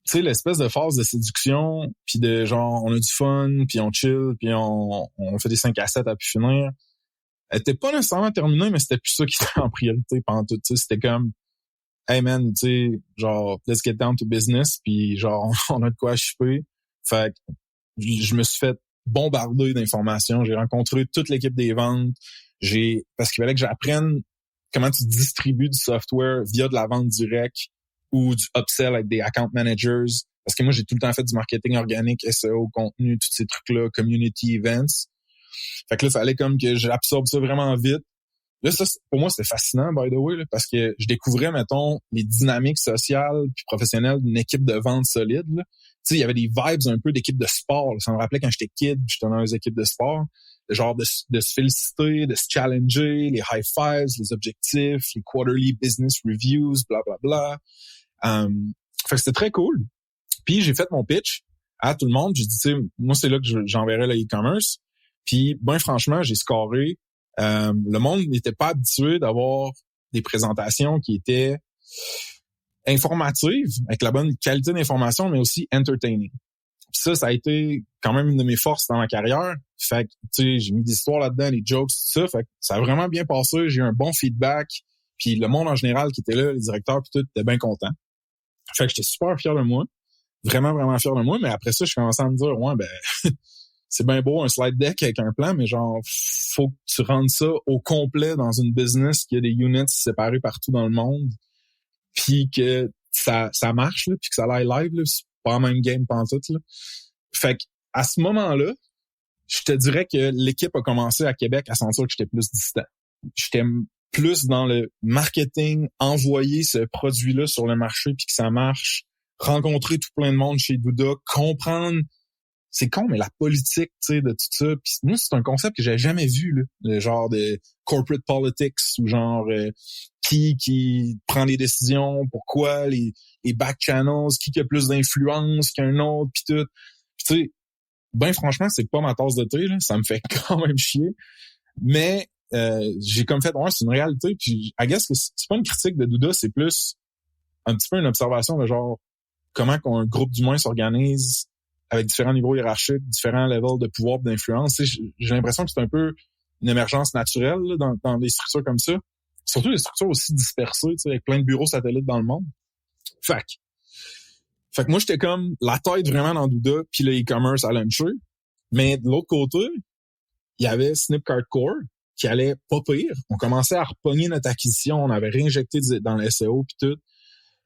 tu sais, l'espèce de phase de séduction, puis de genre, on a du fun, puis on chill, puis on fait des 5 à 7 à pu finir, elle était pas nécessairement terminée, mais c'était plus ça qui était en priorité pendant tout, tu sais, c'était comme, hey man, tu sais, genre, let's get down to business, puis genre, on a de quoi shipper. Fait que je me suis fait bombarder d'informations, j'ai rencontré toute l'équipe des ventes, parce qu'il fallait que j'apprenne comment tu distribues du software via de la vente directe ou du upsell avec des account managers. Parce que moi, j'ai tout le temps fait du marketing organique, SEO, contenu, tous ces trucs-là, community events. Fait que là, il fallait comme que j'absorbe ça vraiment vite. Là, ça, pour moi, c'était fascinant, by the way, là, parce que je découvrais, mettons, les dynamiques sociales puis professionnelles d'une équipe de vente solide. Tu sais, il y avait des vibes un peu d'équipe de sport. Là. Ça me rappelait quand j'étais kid, j'étais dans les équipes de sport. Genre de se féliciter, de se challenger, les high fives, les objectifs, les quarterly business reviews, bla bla bla. Fait que c'était très cool. Puis j'ai fait mon pitch à tout le monde. J'ai dit, tu sais, moi, c'est là que j'enverrai le e-commerce. Puis, ben franchement, j'ai scoré. Le monde n'était pas habitué d'avoir des présentations qui étaient informatives, avec la bonne qualité d'information, mais aussi entertaining. Puis ça a été quand même une de mes forces dans ma carrière. Fait que, tu sais, j'ai mis des histoires là-dedans, les jokes, tout ça. Fait que ça a vraiment bien passé. J'ai eu un bon feedback. Puis le monde en général qui était là, les directeurs, puis tout, était bien content. Fait que j'étais super fier de moi. Vraiment, vraiment fier de moi. Mais après ça, je commençais à me dire, ouais, ben... c'est bien beau un slide deck avec un plan, mais genre, faut que tu rendes ça au complet dans une business qui a des units séparés partout dans le monde, puis que ça marche, là, puis que ça aille live, là, c'est pas la même game pantoute, là. Fait que, à ce moment-là, je te dirais que l'équipe a commencé à Québec à sentir que j'étais plus distant. J'étais plus dans le marketing, envoyer ce produit-là sur le marché puis que ça marche, rencontrer tout plein de monde chez Douda, comprendre. C'est con, mais la politique, tu sais, de tout ça. Puis moi, c'est un concept que j'avais jamais vu, là. Le genre de corporate politics ou genre qui prend les décisions, pourquoi, les back channels, qui a plus d'influence qu'un autre, puis tout. Puis tu sais, ben franchement, c'est pas ma tasse de thé, là. Ça me fait quand même chier. Mais j'ai comme fait, ouais, c'est une réalité. Puis I guess que c'est pas une critique de Douda, c'est plus un petit peu une observation de genre comment qu'un groupe d'humains s'organise avec différents niveaux hiérarchiques, différents levels de pouvoir et d'influence. Tu sais, j'ai l'impression que c'est un peu une émergence naturelle là, dans des structures comme ça. Surtout des structures aussi dispersées, tu sais, avec plein de bureaux satellites dans le monde. Fait que moi, j'étais comme la tête vraiment dans Douda, puis le e-commerce à luncher. Mais de l'autre côté, il y avait Snipcart Core qui allait pas pire. On commençait à repogner notre acquisition, on avait réinjecté dans le SEO puis tout.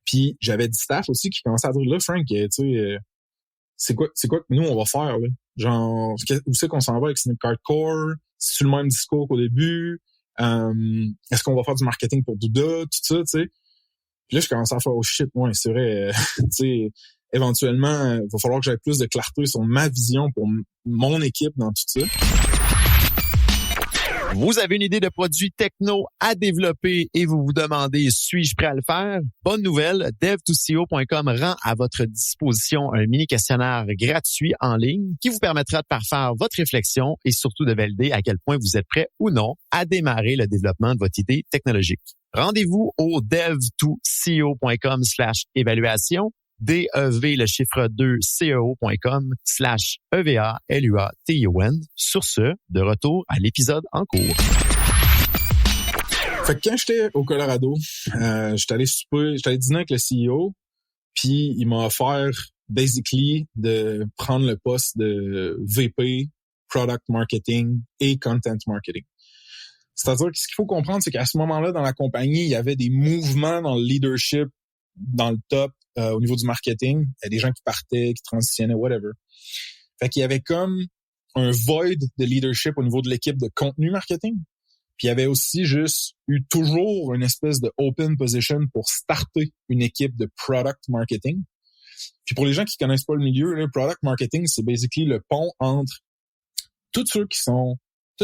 Puis j'avais du staff aussi qui commençait à dire, là, Frank, tu sais... c'est quoi que nous, on va faire, là? Genre, où c'est qu'on s'en va avec Snipcart Core? C'est-tu le même discours qu'au début? Est-ce qu'on va faire du marketing pour Douda? Tout ça, tu sais. Puis là, je commençais à faire « Oh shit, ouais, c'est vrai, tu sais, éventuellement, il va falloir que j'aie plus de clarté sur ma vision pour mon équipe dans tout ça. » Vous avez une idée de produit techno à développer et vous vous demandez « Suis-je prêt à le faire? » Bonne nouvelle, dev2co.com rend à votre disposition un mini questionnaire gratuit en ligne qui vous permettra de parfaire votre réflexion et surtout de valider à quel point vous êtes prêt ou non à démarrer le développement de votre idée technologique. Rendez-vous au dev2co.com/évaluation, DEV le chiffre 2 CEO.com/EVALUATION. Sur ce, de retour à l'épisode en cours. Fait que quand j'étais au Colorado, j'étais allé dîner avec le CEO, puis il m'a offert basically de prendre le poste de VP, Product Marketing et Content Marketing. C'est-à-dire que ce qu'il faut comprendre, c'est qu'à ce moment-là, dans la compagnie, il y avait des mouvements dans le leadership, dans le top, au niveau du marketing. Il y a des gens qui partaient, qui transitionnaient, whatever. Fait qu'il y avait comme un void de leadership au niveau de l'équipe de contenu marketing. Puis il y avait aussi juste eu toujours une espèce de open position pour starter une équipe de product marketing. Puis pour les gens qui connaissent pas le milieu, le product marketing, c'est basically le pont entre toutes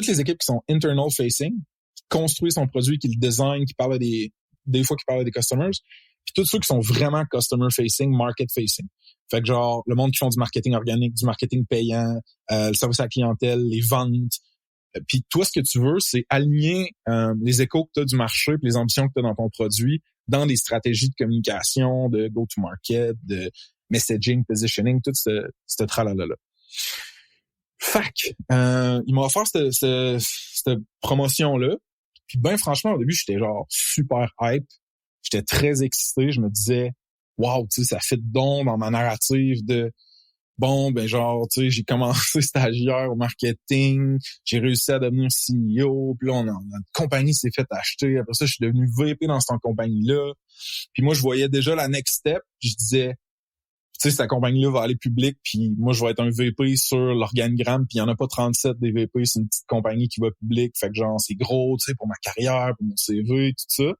les équipes qui sont internal facing, qui construisent son produit, qui le design, qui parlent des fois qui parlent des customers, puis tous ceux qui sont vraiment customer facing, market facing. Fait que genre le monde qui font du marketing organique, du marketing payant, le service à la clientèle, les ventes. Puis toi, ce que tu veux, c'est aligner les échos que tu as du marché puis les ambitions que tu as dans ton produit dans des stratégies de communication, de go-to-market, de messaging, positioning, tout ce tralala-là. Fac, il m'a offert cette promotion-là. Puis ben franchement, au début, j'étais genre super hype. J'étais très excité. Je me disais, wow, tu sais, ça fit donc dans ma narrative de bon, ben genre, tu sais, j'ai commencé stagiaire au marketing, j'ai réussi à devenir CEO, puis là, notre compagnie s'est fait acheter. Après ça, je suis devenu VP dans cette compagnie-là. Puis moi, je voyais déjà la next step. Je disais, tu sais, cette compagnie-là va aller public, puis moi, je vais être un VP sur l'organigramme, puis il n'y en a pas 37 des VP, c'est une petite compagnie qui va public. Fait que genre, c'est gros, tu sais, pour ma carrière, pour mon CV, tout ça.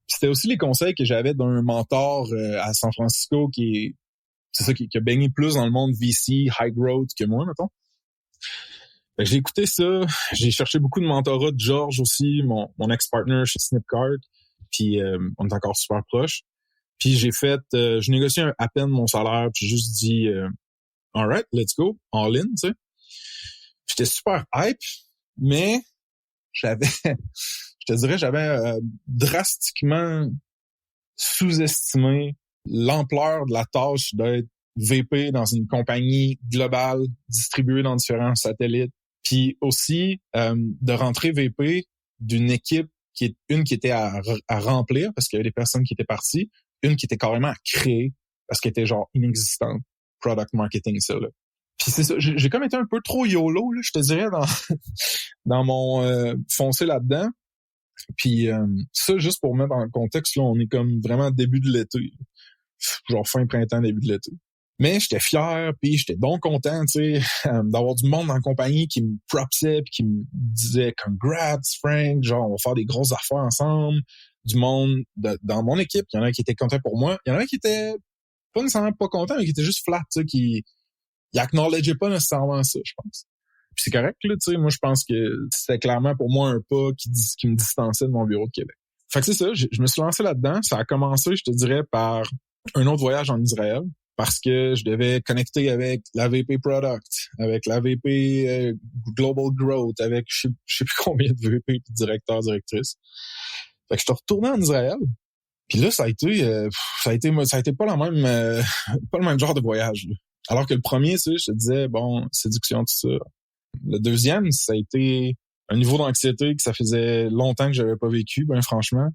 Puis c'était aussi les conseils que j'avais d'un mentor à San Francisco qui a baigné plus dans le monde VC, high growth que moi, mettons. Fait que j'ai écouté ça, j'ai cherché beaucoup de mentorat de George aussi, mon ex-partner chez Snipcart, puis on est encore super proches. Puis je négociais à peine mon salaire, puis j'ai juste dit alright, let's go, all in, tu sais. J'étais super hype, mais j'avais drastiquement sous-estimé l'ampleur de la tâche d'être VP dans une compagnie globale distribuée dans différents satellites, puis aussi de rentrer VP d'une équipe qui était à remplir parce qu'il y avait des personnes qui étaient parties, une qui était carrément à créer parce qu'elle était genre inexistante. Product marketing, ça, là. Puis c'est ça, j'ai comme été un peu trop YOLO, là, je te dirais, dans mon foncé là-dedans. Puis ça, juste pour mettre dans le contexte, là, on est comme vraiment début de l'été. Genre fin printemps, début de l'été. Mais j'étais fier, puis j'étais donc content, tu sais, d'avoir du monde dans la compagnie qui me propsait, puis qui me disait « Congrats, Frank, genre, on va faire des grosses affaires ensemble. » Du monde dans mon équipe, il y en a qui étaient contents pour moi. Il y en a qui étaient pas nécessairement pas contents, mais qui étaient juste flat, tu sais, qui acknowledgeaient pas nécessairement ça, je pense. Puis c'est correct, là, tu sais, moi, je pense que c'était clairement pour moi un pas qui me distançait de mon bureau de Québec. Fait que c'est ça, je me suis lancé là-dedans. Ça a commencé, je te dirais, par un autre voyage en Israël, parce que je devais connecter avec la VP Product, avec la VP Global Growth, avec je sais plus combien de VP et directeurs, directrices. Fait que je suis retourné en Israël. Puis là, ça a été pas le même genre de voyage, là. Alors que le premier, tu sais, je te disais, bon, séduction, tout ça. Le deuxième, ça a été un niveau d'anxiété que ça faisait longtemps que j'avais pas vécu, ben franchement.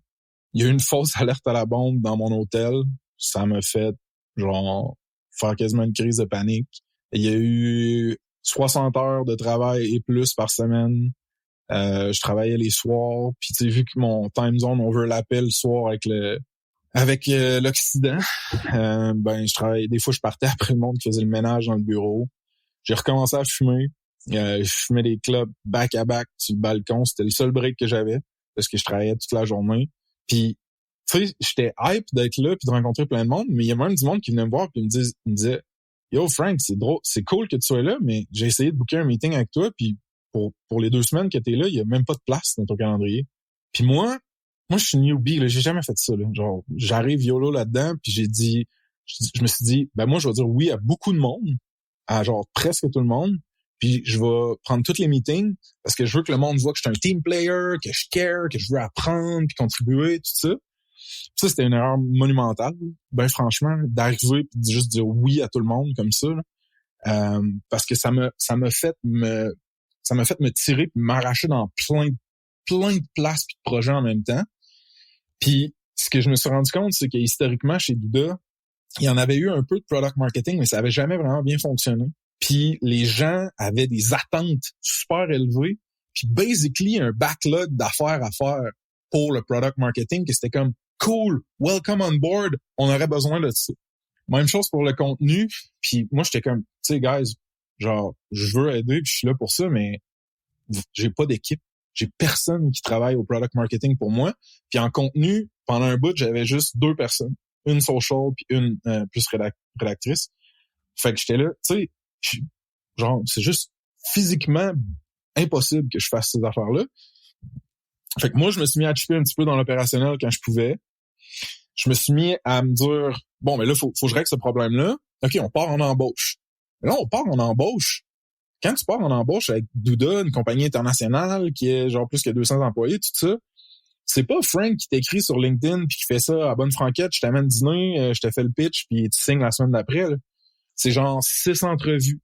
Il y a eu une fausse alerte à la bombe dans mon hôtel. Ça m'a fait, genre, faire quasiment une crise de panique. Il y a eu 60 heures de travail et plus par semaine. Je travaillais les soirs, puis tu sais, vu que mon time zone overlappait le soir avec l'Occident, ben je travaillais. Des fois, je partais après le monde qui faisait le ménage dans le bureau. J'ai recommencé à fumer. Je fumais des clubs back-à-back sur le balcon. C'était le seul break que j'avais parce que je travaillais toute la journée. Puis, tu sais, j'étais hype d'être là puis de rencontrer plein de monde, mais il y a même du monde qui venait me voir puis il me disait Yo Frank, c'est drôle, c'est cool que tu sois là, mais j'ai essayé de booker un meeting avec toi puis pour les 2 semaines que t'es là, il y a même pas de place dans ton calendrier. Puis moi je suis newbie, là, j'ai jamais fait ça là. Genre j'arrive YOLO là-dedans puis je me suis dit ben moi je vais dire oui à beaucoup de monde, à genre presque tout le monde. Puis je vais prendre tous les meetings parce que je veux que le monde voit que je suis un team player, que je care, que je veux apprendre puis contribuer, tout ça. Ça, c'était une erreur monumentale, ben franchement, d'arriver et de juste dire oui à tout le monde comme ça. Parce que ça m'a fait me tirer et m'arracher dans plein de places et de projets en même temps. Puis ce que je me suis rendu compte, c'est que historiquement, chez Douda, il y en avait eu un peu de product marketing, mais ça avait jamais vraiment bien fonctionné. Puis les gens avaient des attentes super élevées, puis basically un backlog d'affaires à faire pour le product marketing, que c'était comme cool, welcome on board, on aurait besoin de ça. Même chose pour le contenu, puis moi j'étais comme, tu sais guys, genre je veux aider, puis je suis là pour ça, mais j'ai pas d'équipe, j'ai personne qui travaille au product marketing pour moi. Puis en contenu, pendant un bout, j'avais juste 2 personnes, une social puis une plus rédactrice. Fait que j'étais là, tu sais, genre, c'est juste physiquement impossible que je fasse ces affaires-là. Fait que moi, je me suis mis à chipper un petit peu dans l'opérationnel quand je pouvais. Je me suis mis à me dire, bon, mais là, faut que je règle ce problème-là. OK, on part en embauche. Mais là, on part en embauche. Quand tu pars en embauche avec Douda, une compagnie internationale qui est genre plus que 200 employés, tout ça, c'est pas Frank qui t'écrit sur LinkedIn puis qui fait ça à bonne franquette, je t'amène dîner, je te fais le pitch puis tu signes la semaine d'après, là. C'est genre 6 entrevues.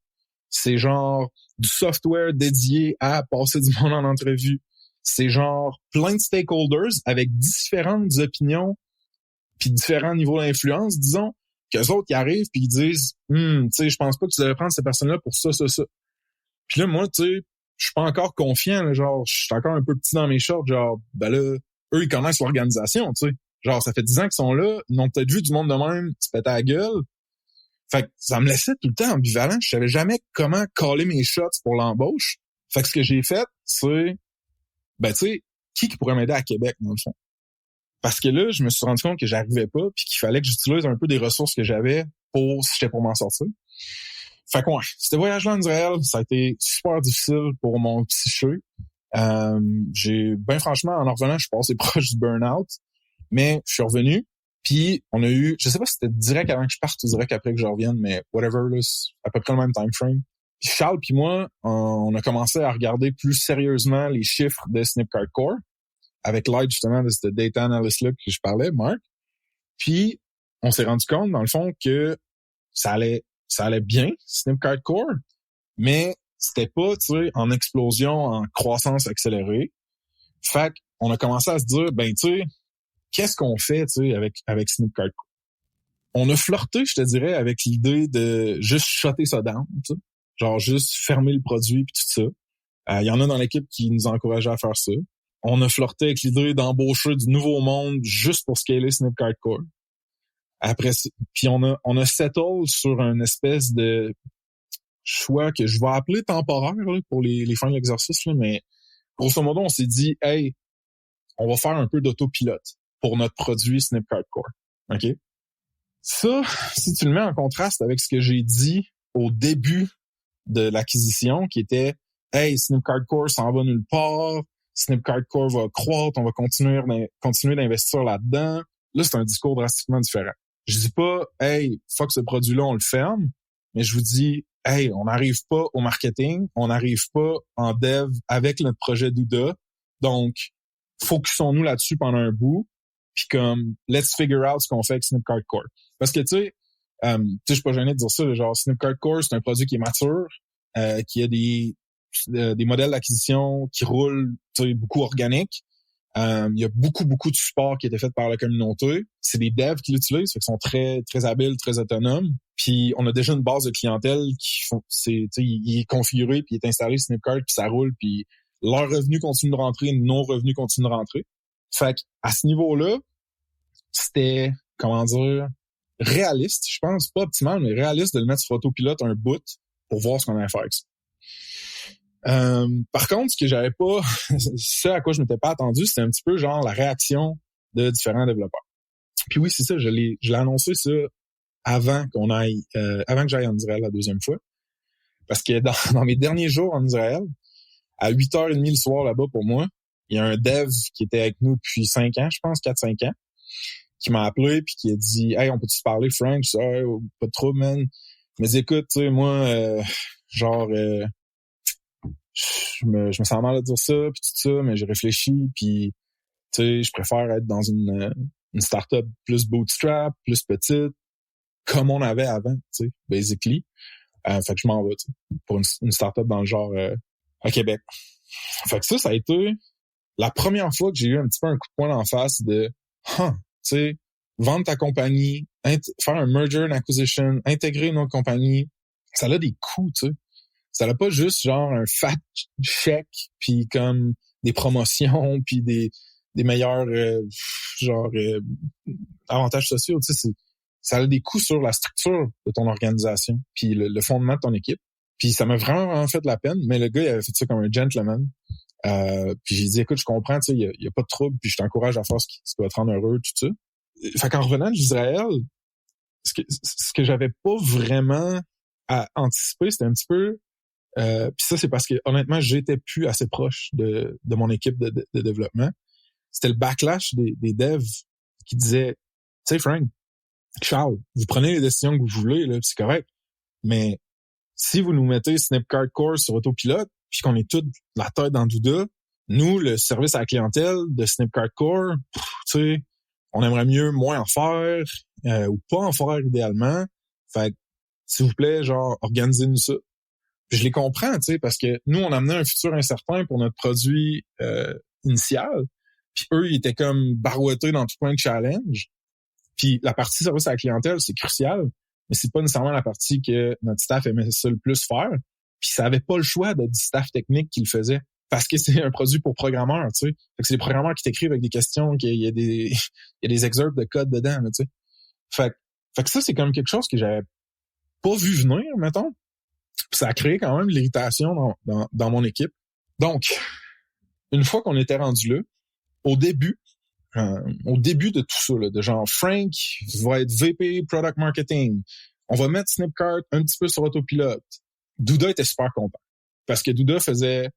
C'est genre du software dédié à passer du monde en entrevue. C'est genre plein de stakeholders avec différentes opinions puis différents niveaux d'influence, disons, qu'eux autres qui arrivent puis ils disent tu sais, je pense pas que tu devrais prendre ces personnes-là pour ça. Puis là, moi, tu sais, je suis pas encore confiant, là, genre, je suis encore un peu petit dans mes shorts, genre, ben là, eux, ils connaissent l'organisation, tu sais. Genre, ça fait 10 ans qu'ils sont là, ils ont peut-être vu du monde de même se péter à la gueule. Fait que ça me laissait tout le temps ambivalent. Je savais jamais comment caller mes shots pour l'embauche. Fait que ce que j'ai fait, c'est, ben tu sais, qui pourrait m'aider à Québec, dans le fond? Parce que là, je me suis rendu compte que j'arrivais pas puis qu'il fallait que j'utilise un peu des ressources que j'avais si j'étais pour m'en sortir. Fait que ouais, ce voyage-là en Israël, ça a été super difficile pour mon psyché. J'ai, ben franchement, en revenant, je suis passé proche du burn-out, mais je suis revenu. Puis on a eu, je sais pas si c'était direct avant que je parte ou direct après que je revienne, mais whatever, là, c'est à peu près le même time frame. Puis Charles puis moi, on a commencé à regarder plus sérieusement les chiffres de Snipcart Core, avec l'aide justement de ce data analyst-là que je parlais, Marc. Puis on s'est rendu compte, dans le fond, que ça allait bien, Snipcart Core, mais c'était pas, tu sais, en explosion, en croissance accélérée. Fait qu'on a commencé à se dire, ben, tu sais, qu'est-ce qu'on fait, tu sais, avec Snipcart Core? On a flirté, je te dirais, avec l'idée de juste shotter ça down, tu sais. Genre juste fermer le produit puis tout ça. Il y en a dans l'équipe qui nous encourageaient à faire ça. On a flirté avec l'idée d'embaucher du nouveau monde juste pour scaler Snipcart Core. Après, puis on a settle sur une espèce de choix que je vais appeler temporaire là, pour les fins de l'exercice, là, mais grosso modo, on s'est dit, hey, on va faire un peu d'autopilote pour notre produit Snipcart Core. OK? Ça, si tu le mets en contraste avec ce que j'ai dit au début de l'acquisition, qui était, hey, Snipcart Core s'en va nulle part, Snipcart Core va croître, on va continuer d'investir là-dedans. Là, c'est un discours drastiquement différent. Je dis pas, hey, fuck ce produit-là, on le ferme, mais je vous dis, hey, on n'arrive pas au marketing, on n'arrive pas en dev avec notre projet Douda, donc focusons-nous là-dessus pendant un bout, puis comme, let's figure out ce qu'on fait avec Snipcart Core. Parce que, tu sais, je suis pas gêné de dire ça, genre, Snipcart Core, c'est un produit qui est mature, qui a des modèles d'acquisition qui roulent, tu sais, beaucoup organiques. Il y a beaucoup de support qui a été fait par la communauté. C'est des devs qui l'utilisent, fait qu'ils sont très, très habiles, très autonomes. Puis on a déjà une base de clientèle qui font, il est configuré, puis il est installé Snipcart, puis ça roule, puis leurs revenus continuent de rentrer, nos revenus continuent de rentrer. Fait qu'à ce niveau-là, c'était, comment dire, réaliste, je pense, pas optimal, mais réaliste de le mettre sur autopilote un bout pour voir ce qu'on allait faire avec ça. Par contre, ce que j'avais pas, ce à quoi je m'étais pas attendu, c'était un petit peu genre la réaction de différents développeurs. Puis oui, c'est ça, je l'ai annoncé ça avant que j'aille en Israël la deuxième fois. Parce que dans mes derniers jours en Israël, à 8h30 le soir là-bas pour moi, il y a un dev qui était avec nous depuis 5 ans, je pense, 4-5 ans, qui m'a appelé puis qui a dit « Hey, on peut-tu se parler, Frank? » Je dis « Hey, pas de trouble, man. » Il m'a dit « Écoute, tu sais, moi, je me sens mal de dire ça, puis tout ça, mais j'ai réfléchi, puis tu sais, je préfère être dans une startup plus bootstrap, plus petite, comme on avait avant, tu sais, basically. Fait que je m'en vais, tu sais, pour une startup dans le genre à Québec. Fait que ça a été la première fois que j'ai eu un petit peu un coup de poing d'en face de tu sais, vendre ta compagnie, faire un merger and acquisition, intégrer une autre compagnie, ça a des coûts, tu sais. Ça n'a pas juste genre un fat chèque puis comme des promotions puis des meilleurs avantages sociaux, tu sais, ça a des coûts sur la structure de ton organisation puis le fondement de ton équipe. Puis ça m'a vraiment fait de la peine, mais le gars il avait fait ça comme un gentleman. Puis j'ai dit écoute, je comprends, tu sais, il y a pas de trouble, puis je t'encourage à faire ce qui va te rendre heureux, tout ça. Fait qu'en revenant d'Israël, ce que j'avais pas vraiment à anticiper, c'était un petit peu puis ça, c'est parce que honnêtement, j'étais plus assez proche de mon équipe de développement. C'était le backlash des devs qui disaient, tu sais, Frank, Charles, vous prenez les décisions que vous voulez, là, c'est correct. Mais si vous nous mettez Snipcart Core sur autopilote, puis qu'on est tous la tête dans Douda, nous, le service à la clientèle de Snipcart Core, tu sais, on aimerait mieux moins en faire ou pas en faire idéalement. Fait que, s'il vous plaît, genre, organisez-nous ça. Puis je les comprends, tu sais, parce que nous, on amenait un futur incertain pour notre produit initial. Puis eux, ils étaient comme barouettés dans tout plein de challenges. Puis la partie service à la clientèle, c'est crucial, mais c'est pas nécessairement la partie que notre staff aimait ça le plus faire. Puis ça avait pas le choix de du staff technique qui le faisait. Parce que c'est un produit pour programmeurs, tu sais. Fait que c'est des programmeurs qui t'écrivent avec des questions, qu'il y a des excerpts de code dedans, tu sais. Fait que ça, c'est comme quelque chose que j'avais pas vu venir, mettons. Puis ça a créé quand même de l'irritation dans mon équipe. Donc, une fois qu'on était rendu là, au début de tout ça, là, de genre Frank va être VP Product Marketing, on va mettre Snipcart un petit peu sur autopilote. Douda était super content. Parce que Douda faisait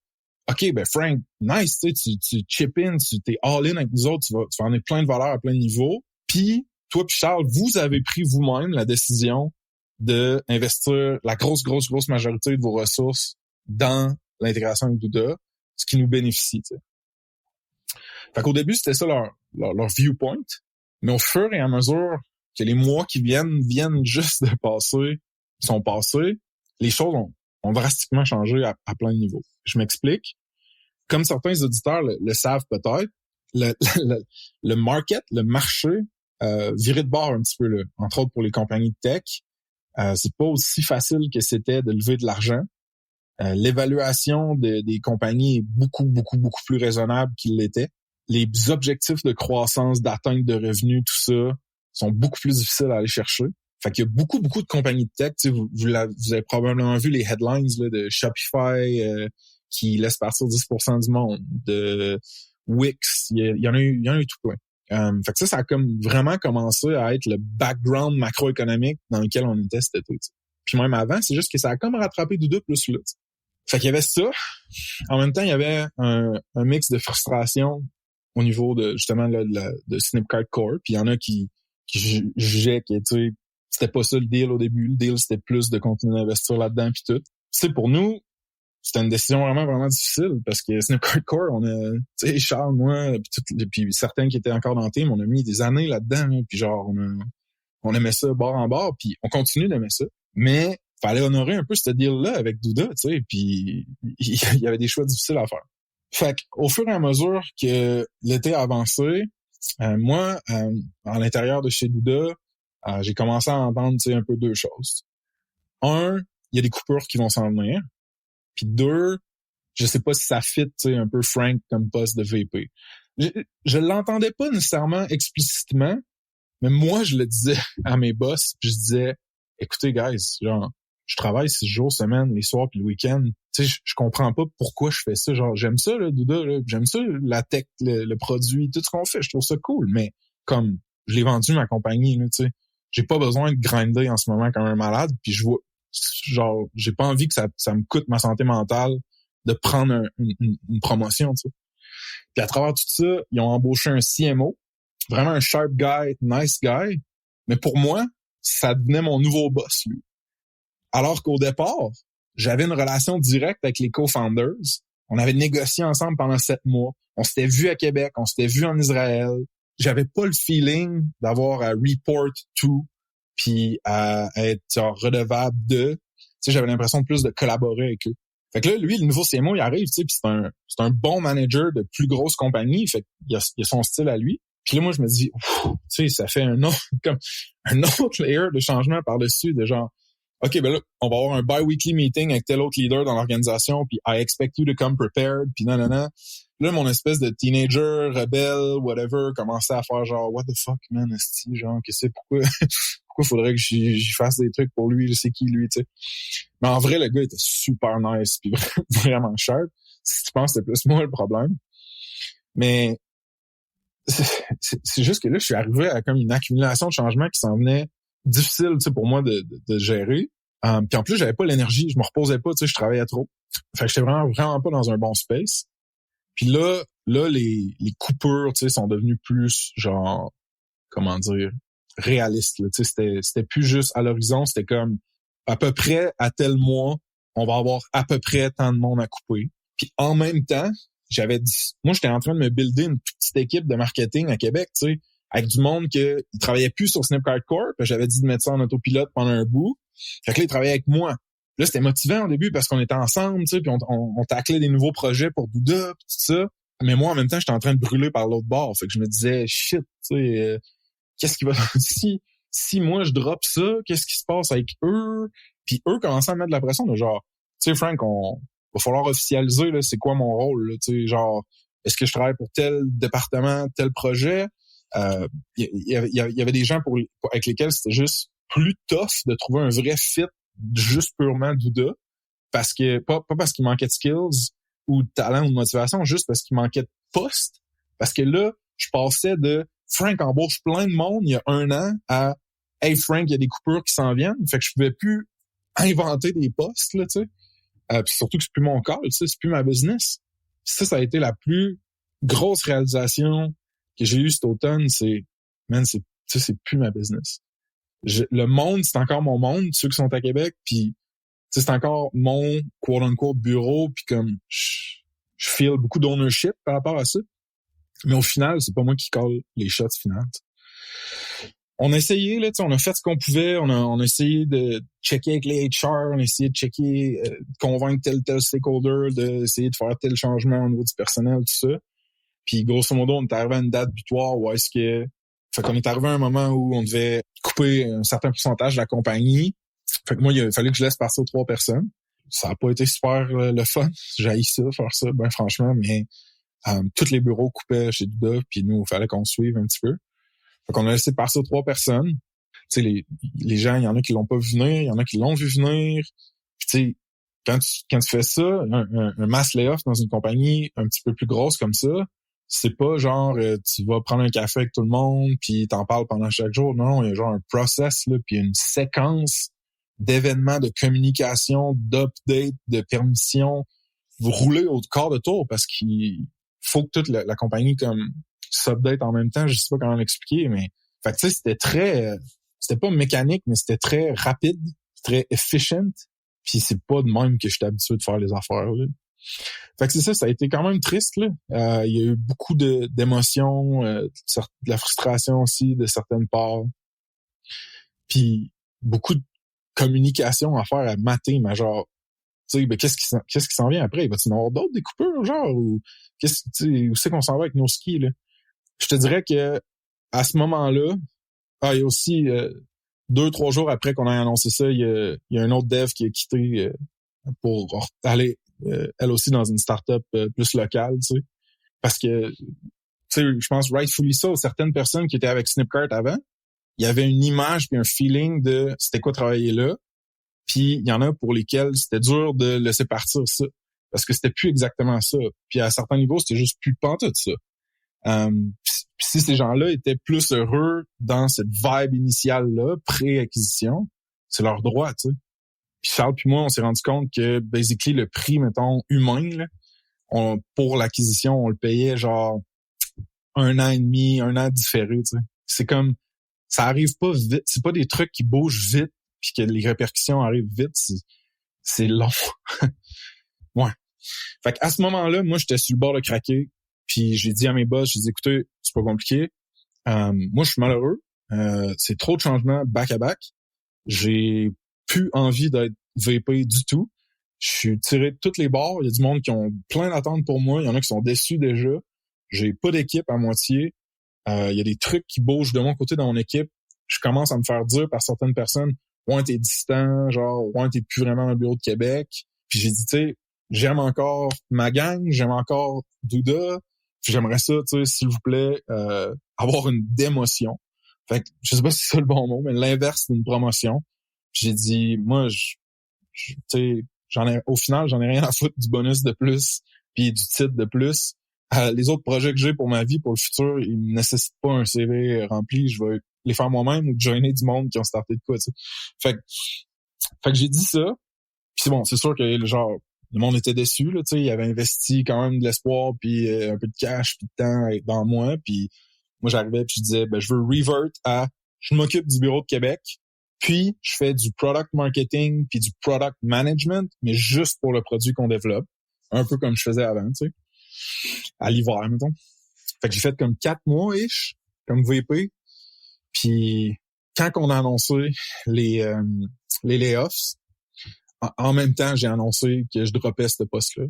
OK, ben Frank, nice, tu chip in, tu t'es all-in avec nous autres, tu vas en avoir plein de valeurs à plein de niveaux. Puis, toi puis Charles, vous avez pris vous-même la décision de investir la grosse majorité de vos ressources dans l'intégration avec Douda, ce qui nous bénéficie, tu sais. Fait qu'au début, c'était ça leur viewpoint, mais au fur et à mesure que les mois qui viennent juste de passer, sont passés, les choses ont drastiquement changé à plein de niveaux. Je m'explique. Comme certains auditeurs le savent peut-être, le market, le marché, virait de bord un petit peu, là, entre autres pour les compagnies de tech. C'est pas aussi facile que c'était de lever de l'argent. L'évaluation des compagnies est beaucoup plus raisonnable qu'il l'était. Les objectifs de croissance, d'atteinte de revenus, tout ça, sont beaucoup plus difficiles à aller chercher. Fait qu'il y a beaucoup de compagnies de tech. Tu sais, vous avez probablement vu les headlines là, de Shopify qui laisse partir 10% du monde, de Wix. Il y en a eu tout plein. Fait que ça a comme vraiment commencé à être le background macroéconomique dans lequel on était cet été. T'sais. Puis même avant, c'est juste que ça a comme rattrapé Douda plus là. T'sais. Fait qu'il y avait ça. En même temps, il y avait un mix de frustration au niveau de justement là, de Snipcart Core. Puis il y en a qui jugeaient que c'était pas ça le deal au début. Le deal, c'était plus de continuer à investir là-dedans puis tout. Tu sais, pour nous, c'était une décision vraiment difficile parce que Snipcart Core, on a, tu sais, Charles, moi, puis certains qui étaient encore dans le team, on a mis des années là-dedans, hein, puis genre, on aimait ça bord en bord, puis on continue d'aimer ça. Mais fallait honorer un peu ce deal-là avec Douda, tu sais, puis il y avait des choix difficiles à faire. Fait qu'au fur et à mesure que l'été a avancé, moi, à l'intérieur de chez Douda, j'ai commencé à entendre, tu sais, un peu deux choses. Un, il y a des coupures qui vont s'en venir. Puis deux, je sais pas si ça fit, tu sais, un peu Frank comme poste de VP. Je l'entendais pas nécessairement explicitement, mais moi, je le disais à mes boss, puis je disais, écoutez, guys, genre, je travaille 6 jours semaine, les soirs puis le week-end. Tu sais, je comprends pas pourquoi je fais ça. Genre, j'aime ça, là, Douda, là, j'aime ça, la tech, le produit, tout ce qu'on fait. Je trouve ça cool, mais comme, je l'ai vendu ma compagnie, là, tu sais. J'ai pas besoin de grinder en ce moment comme un malade, puis je vois, genre, j'ai pas envie que ça me coûte ma santé mentale de prendre une promotion, tu sais. Puis à travers tout ça, ils ont embauché un CMO, vraiment un sharp guy, nice guy, mais pour moi, ça devenait mon nouveau boss, lui. Alors qu'au départ, j'avais une relation directe avec les co-founders. On avait négocié ensemble pendant 7 mois. On s'était vu à Québec, on s'était vu en Israël. J'avais pas le feeling d'avoir à report to, puis à être genre redevable de. Tu sais, j'avais l'impression de plus de collaborer avec eux. Fait que là, lui, le nouveau CMO, il arrive, tu sais, puis c'est un bon manager de plus grosses compagnies. Fait qu'il a son style à lui. Puis là, moi, je me dis, tu sais, ça fait un autre layer de changement par-dessus, de genre, OK, ben là, on va avoir un bi-weekly meeting avec tel autre leader dans l'organisation, puis I expect you to come prepared, puis nanana. Là, mon espèce de teenager, rebelle, whatever, commençait à faire genre, what the fuck, man, esti, genre, pourquoi faudrait que j'y fasse des trucs pour lui, je sais qui, lui, tu sais. Mais en vrai, le gars était super nice, puis vraiment sharp. Si tu penses, c'est plus moi le problème. Mais c'est juste que là, je suis arrivé à comme une accumulation de changements qui s'en venait difficile, tu sais, pour moi de gérer. Puis en plus, j'avais pas l'énergie, je me reposais pas, tu sais, je travaillais trop. Fait que j'étais vraiment pas dans un bon space. Puis là les coupures, tu sais, sont devenues plus genre, comment dire, réalistes, là. Tu sais, c'était plus juste à l'horizon, c'était comme à peu près à tel mois, on va avoir à peu près tant de monde à couper. Puis en même temps, moi j'étais en train de me builder une petite équipe de marketing à Québec, tu sais, avec du monde qui travaillait plus sur Snipcart Corp. J'avais dit de mettre ça en autopilote pendant un bout. Fait que là, ils travaillaient avec moi. Là, c'était motivant au début parce qu'on était ensemble, tu sais, puis on taclait des nouveaux projets pour Douda, pis tout ça. Mais moi, en même temps, j'étais en train de brûler par l'autre bord. Fait que je me disais, shit, tu sais, qu'est-ce qui va... si moi, je drop ça, qu'est-ce qui se passe avec eux? Puis eux commençaient à mettre de la pression de genre, tu sais, Frank, va falloir officialiser, là, c'est quoi mon rôle, tu sais, genre, est-ce que je travaille pour tel département, tel projet? Il y avait des gens avec lesquels c'était juste plus tough de trouver un vrai fit juste purement Douda, parce que pas parce qu'il manquait de skills ou de talent ou de motivation, juste parce qu'il manquait de poste. Parce que là, je passais de Frank embauche plein de monde il y a 1 an à hey Frank, il y a des coupures qui s'en viennent. Fait que je pouvais plus inventer des postes, là, tu sais. Puis surtout que c'est plus mon call, tu sais, c'est plus ma business. Puis ça a été la plus grosse réalisation que j'ai eue cet automne, c'est plus ma business. Le monde, c'est encore mon monde, ceux qui sont à Québec, puis c'est encore mon quote-unquote bureau, puis comme je feel beaucoup d'ownership par rapport à ça. Mais au final, c'est pas moi qui call les shots finales. On a essayé, là, on a fait ce qu'on pouvait, on a essayé de checker avec les HR, on a essayé de checker, de convaincre tel stakeholder, d'essayer de faire tel changement au niveau du personnel, tout ça. Puis grosso modo, on est arrivé à une date butoir où fait qu'on est arrivé à un moment où on devait couper un certain pourcentage de la compagnie. Fait que moi, il fallait que je laisse partir 3 personnes. Ça a pas été super le fun. J'haïs ça, faire ça, ben franchement, mais tous les bureaux coupaient chez Douda, puis nous, il fallait qu'on suive un petit peu. Fait qu'on a laissé partir 3 personnes. Tu sais, les gens, il y en a qui l'ont pas vu venir, il y en a qui l'ont vu venir. Puis tu sais, quand tu fais ça, un mass layoff dans une compagnie un petit peu plus grosse comme ça, c'est pas genre tu vas prendre un café avec tout le monde puis t'en parles pendant chaque jour. Non, il y a genre un process là, puis une séquence d'événements, de communication, d'update, de permission. Vous roulez au quart de tour parce qu'il faut que toute la compagnie comme s'update en même temps. Je sais pas comment l'expliquer, mais fait que tu sais, c'était pas mécanique, mais c'était très rapide, très efficient. Puis c'est pas de même que j'étais habitué de faire les affaires là. Fait que c'est ça a été quand même triste, là. Il y a eu beaucoup d'émotions, de la frustration aussi de certaines parts. Puis beaucoup de communication à faire à mater, mais genre, tu sais, ben, qu'est-ce qui s'en vient après? Va-t-il y en avoir d'autres des coupures, genre? Ou où c'est qu'on s'en va avec nos skis, là? Je te dirais que à ce moment-là, il y a aussi 2-3 jours après qu'on ait annoncé ça, il y a un autre dev qui a quitté pour aller elle aussi dans une start-up plus locale, tu sais. Parce que, tu sais, je pense rightfully so, certaines personnes qui étaient avec Snipcart avant, il y avait une image puis un feeling de c'était quoi travailler là. Puis il y en a pour lesquels c'était dur de laisser partir ça. Parce que c'était plus exactement ça. Puis à certains niveaux, c'était juste plus pantoute ça. Puis si ces gens-là étaient plus heureux dans cette vibe initiale-là, pré-acquisition, c'est leur droit, tu sais. Puis Charles puis moi, on s'est rendu compte que, basically, le prix, mettons, humain, là, pour l'acquisition, on le payait genre 1 an et demi, 1 an différé, tu sais. C'est comme, ça arrive pas vite. C'est pas des trucs qui bougent vite puis que les répercussions arrivent vite. C'est long. Ouais. Fait qu'à ce moment-là, moi, j'étais sur le bord de craquer. Puis j'ai dit à mes boss, j'ai dit, écoutez, c'est pas compliqué. Moi, je suis malheureux. C'est trop de changements back-à-back. J'ai plus envie d'être VP du tout. Je suis tiré de toutes les bords. Il y a du monde qui ont plein d'attentes pour moi. Il y en a qui sont déçus déjà. J'ai pas d'équipe à moitié. Il y a des trucs qui bougent de mon côté dans mon équipe. Je commence à me faire dire par certaines personnes, ouais, t'es distant, genre, ouais, t'es plus vraiment dans le bureau de Québec. Puis j'ai dit, tu sais, j'aime encore ma gang, j'aime encore Douda. Puis j'aimerais ça, tu sais, s'il vous plaît, avoir une démotion. Fait que, je sais pas si c'est ça le bon mot, mais l'inverse d'une promotion. Puis j'ai dit, moi, tu sais, au final, j'en ai rien à foutre du bonus de plus puis du titre de plus. Les autres projets que j'ai pour ma vie, pour le futur, ils ne nécessitent pas un CV rempli. Je vais les faire moi-même ou joiner du monde qui ont starté de quoi, tu sais. Fait que j'ai dit ça. Puis c'est bon, c'est sûr que le monde était déçu, là, tu sais. Il avait investi quand même de l'espoir puis un peu de cash puis de temps dans moi. Puis moi, j'arrivais puis je disais, ben, je veux revert à, je m'occupe du bureau de Québec. Puis, je fais du product marketing puis du product management, mais juste pour le produit qu'on développe. Un peu comme je faisais avant, tu sais. À l'hiver, mettons. Fait que j'ai fait comme 4 mois-ish, comme VP. Puis, quand on a annoncé les layoffs, en même temps, j'ai annoncé que je droppais ce poste-là.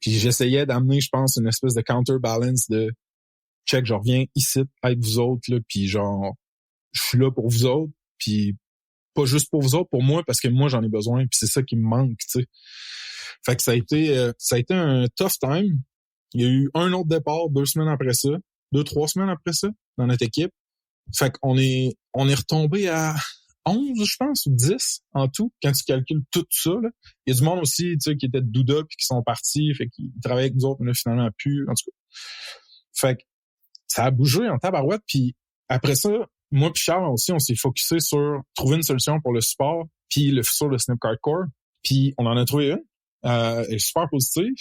Puis, j'essayais d'amener, je pense, une espèce de counterbalance de check, je reviens ici avec vous autres, là, puis genre, je suis là pour vous autres, puis pas juste pour vous autres, pour moi, parce que moi, j'en ai besoin, puis c'est ça qui me manque, tu sais. Fait que ça a été un tough time. Il y a eu un autre départ 2 semaines après ça, 2-3 semaines après ça, dans notre équipe. Fait qu'on est retombé à 11, je pense, ou 10 en tout, quand tu calcules tout ça, là. Il y a du monde aussi, tu sais, qui était de Douda puis qui sont partis, fait qu'ils travaillaient avec nous autres, mais là, finalement, plus, en tout cas. Fait que ça a bougé en tabarouette, puis après ça, moi puis Charles aussi, on s'est focusé sur trouver une solution pour le support puis le futur de Snipcart Core. Puis on en a trouvé une. Elle est super positive.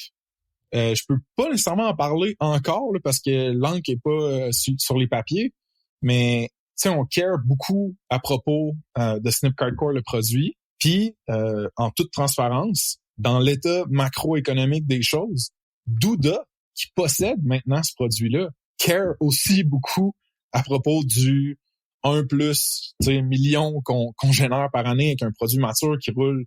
Je peux pas nécessairement en parler encore là, parce que l'encre est pas sur les papiers, mais tu sais, on care beaucoup à propos de Snipcart Core, le produit. Puis en toute transparence, dans l'état macroéconomique des choses, Douda, qui possède maintenant ce produit-là, care aussi beaucoup à propos du 1+ million qu'on génère par année avec un produit mature qui roule.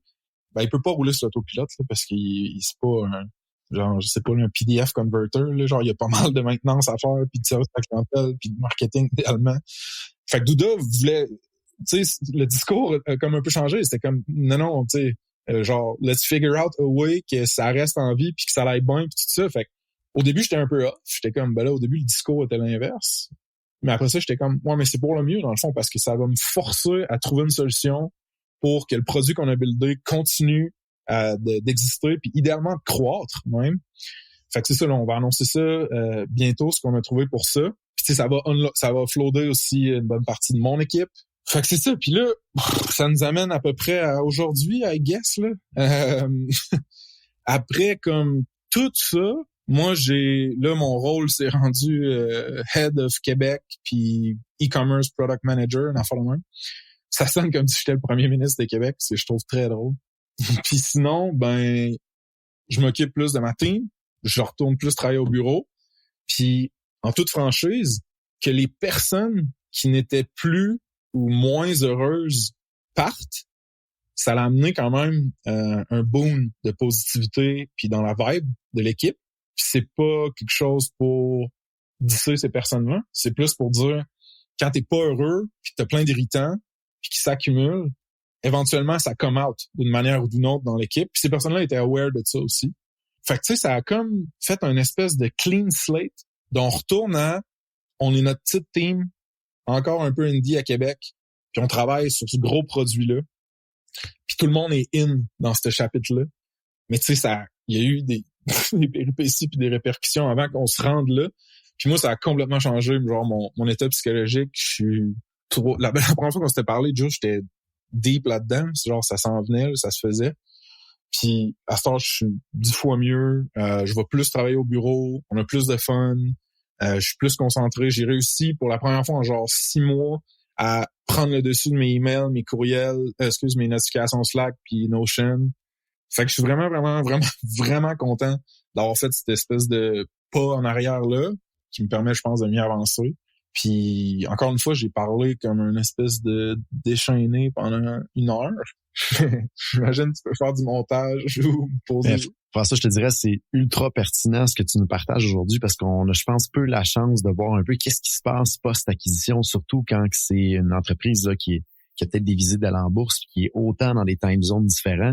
Ben, il peut pas rouler sur l'autopilote là, parce qu'il c'est pas un PDF converter là, genre il y a pas mal de maintenance à faire puis de service à la clientèle puis de marketing idéalement. Fait que Douda voulait, tu sais, le discours a comme un peu changé, c'était comme non, tu sais, genre let's figure out a way que ça reste en vie puis que ça aille bien puis tout ça. Fait que au début, j'étais un peu off, j'étais comme ben là au début le discours était l'inverse. Mais après ça, j'étais comme, ouais, mais c'est pour le mieux, dans le fond, parce que ça va me forcer à trouver une solution pour que le produit qu'on a buildé continue d'exister, puis idéalement de croître même. Fait que c'est ça, là, on va annoncer ça bientôt, ce qu'on a trouvé pour ça. Puis tu sais, ça va offloader aussi une bonne partie de mon équipe. Fait que c'est ça. Puis là, ça nous amène à peu près à aujourd'hui, I guess, là. Après, comme tout ça, moi, mon rôle s'est rendu Head of Québec puis E-commerce Product Manager, dans le même. Ça sonne comme si j'étais le premier ministre de Québec, je trouve très drôle. Puis sinon, ben, je m'occupe plus de ma team, je retourne plus travailler au bureau. Puis, en toute franchise, que les personnes qui n'étaient plus ou moins heureuses partent, ça l'a amené quand même un boom de positivité puis dans la vibe de l'équipe. Puis c'est pas quelque chose pour disser ces personnes-là. C'est plus pour dire, quand t'es pas heureux, puis t'as plein d'irritants, puis qui s'accumulent, éventuellement, ça come out d'une manière ou d'une autre dans l'équipe. Puis ces personnes-là étaient aware de ça aussi. Fait que tu sais, ça a comme fait une espèce de clean slate dont on retourne à, on est notre petite team, encore un peu indie à Québec, puis on travaille sur ce gros produit-là. Puis tout le monde est in dans ce chapitre-là. Mais tu sais, il y a eu des péripéties puis des répercussions avant qu'on se rende là. Puis moi, ça a complètement changé, genre, mon état psychologique. Je suis trop... La première fois qu'on s'était parlé, Joe, j'étais deep là-dedans. Genre, ça s'en venait, là, ça se faisait. Puis à ce temps, je suis 10 fois mieux. Je vais plus travailler au bureau. On a plus de fun. Je suis plus concentré. J'ai réussi pour la première fois en genre 6 mois à prendre le dessus de mes emails, mes courriels, mes notifications Slack puis Notion. Fait que je suis vraiment content d'avoir fait cette espèce de pas en arrière là qui me permet, je pense, de mieux avancer. Puis encore une fois, j'ai parlé comme une espèce de déchaîné pendant 1 heure. J'imagine que tu peux faire du montage ou me poser. Pour ça, je te dirais, c'est ultra pertinent ce que tu nous partages aujourd'hui parce qu'on a, je pense, peu la chance de voir un peu qu'est-ce qui se passe post-acquisition, surtout quand c'est une entreprise là, qui a peut-être des visites à la bourse, qui est autant dans des time zones différents.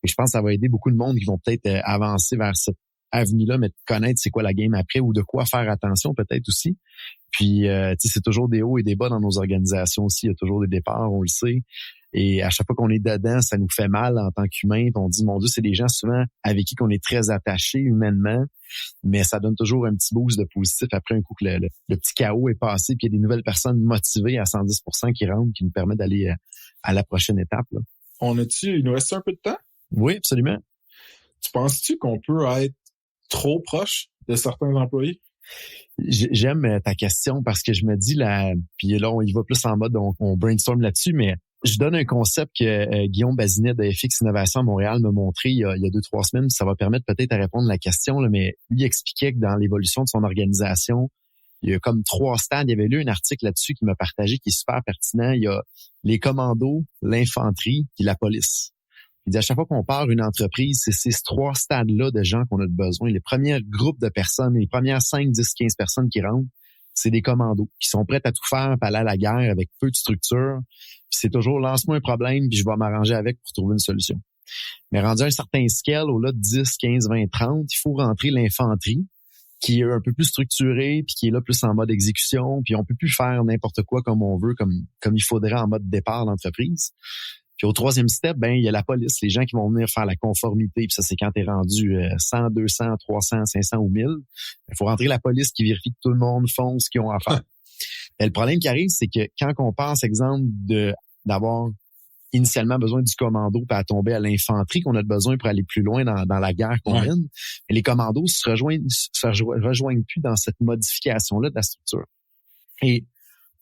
Et je pense que ça va aider beaucoup de monde qui vont peut-être avancer vers cette avenue-là, mais de connaître c'est quoi la game après ou de quoi faire attention peut-être aussi. Puis, tu sais, c'est toujours des hauts et des bas dans nos organisations aussi. Il y a toujours des départs, on le sait. Et à chaque fois qu'on est dedans, ça nous fait mal en tant qu'humain. On dit, mon Dieu, c'est des gens souvent avec qui on est très attachés humainement, mais ça donne toujours un petit boost de positif après un coup que le petit chaos est passé, puis il y a des nouvelles personnes motivées à 110% qui rentrent, qui nous permettent d'aller à la prochaine étape. Là. Il nous reste un peu de temps? Oui, absolument. Tu penses-tu qu'on peut être trop proche de certains employés? J'aime ta question parce que je me dis, puis là, on y va plus en mode, on brainstorm là-dessus, mais je donne un concept que Guillaume Bazinet de FX Innovation à Montréal m'a montré il y a 2-3 semaines. Ça va permettre peut-être à répondre à la question, là, mais lui expliquait que dans l'évolution de son organisation, il y a comme 3 stades. Il y avait lu un article là-dessus qui m'a partagé qui est super pertinent. Il y a les commandos, l'infanterie et la police. Il dit à chaque fois qu'on part une entreprise, c'est ces 3 stades-là de gens qu'on a besoin. Les premiers groupes de personnes, les premières 5, 10, 15 personnes qui rentrent, c'est des commandos qui sont prêts à tout faire, pour aller à la guerre avec peu de structure. Puis c'est toujours lance-moi un problème, puis je vais m'arranger avec pour trouver une solution. Mais rendu à un certain scale, au-delà de 10, 15, 20, 30, il faut rentrer l'infanterie qui est un peu plus structurée, puis qui est là plus en mode exécution, puis on peut plus faire n'importe quoi comme on veut, comme il faudrait en mode départ d'entreprise. Puis au 3e step, il y a la police, les gens qui vont venir faire la conformité. Puis ça, c'est quand t'es rendu 100, 200, 300, 500 ou 1000. Il faut rentrer la police qui vérifie que tout le monde font ce qu'ils ont à faire. Et le problème qui arrive, c'est que quand on pense, exemple, d'avoir initialement besoin du commando puis à tomber à l'infanterie qu'on a besoin pour aller plus loin dans la guerre qu'on mène, mais les commandos se rejoignent plus dans cette modification-là de la structure. Et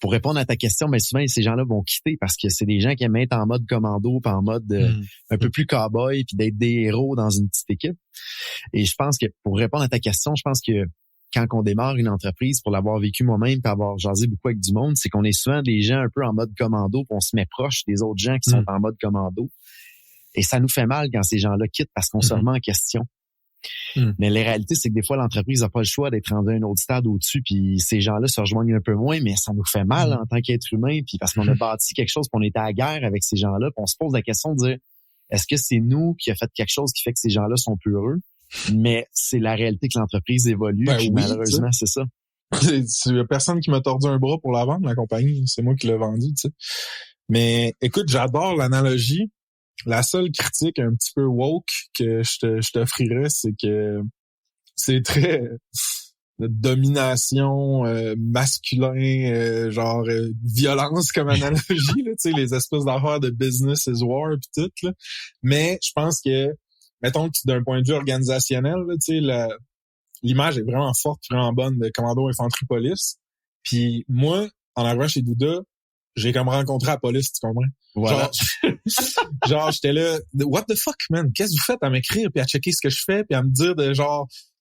pour répondre à ta question, mais souvent, ces gens-là vont quitter parce que c'est des gens qui aiment être en mode commando puis en mode un peu plus cow-boy puis d'être des héros dans une petite équipe. Et je pense que pour répondre à ta question, je pense que quand on démarre une entreprise, pour l'avoir vécu moi-même puis avoir jasé beaucoup avec du monde, c'est qu'on est souvent des gens un peu en mode commando puis on se met proche des autres gens qui sont en mode commando. Et ça nous fait mal quand ces gens-là quittent parce qu'on se remet en question. Mais la réalité, c'est que des fois, l'entreprise n'a pas le choix d'être rendu à un autre stade au-dessus, puis ces gens-là se rejoignent un peu moins, mais ça nous fait mal en tant qu'être humain, puis parce qu'on a bâti quelque chose, puis on était à la guerre avec ces gens-là, puis on se pose la question de dire, est-ce que c'est nous qui a fait quelque chose qui fait que ces gens-là sont plus heureux? Mais c'est la réalité que l'entreprise évolue, puis malheureusement, c'est ça. Il y a personne qui m'a tordu un bras pour la vendre, la compagnie. C'est moi qui l'ai vendue, tu sais. Mais écoute, j'adore l'analogie. La seule critique un petit peu woke que je t'offrirais, c'est que c'est très de domination masculin, violence comme analogie, là, tu sais, les espèces d'affaires de business is war pis tout, là. Mais je pense que, mettons que d'un point de vue organisationnel, là, tu sais, l'image est vraiment forte, vraiment bonne de commando infanterie police. Puis moi, en arrivant chez Douda, j'ai comme rencontré la police, tu comprends? Voilà. Genre, j'étais là, what the fuck, man? Qu'est-ce que vous faites à m'écrire puis à checker ce que je fais puis à me dire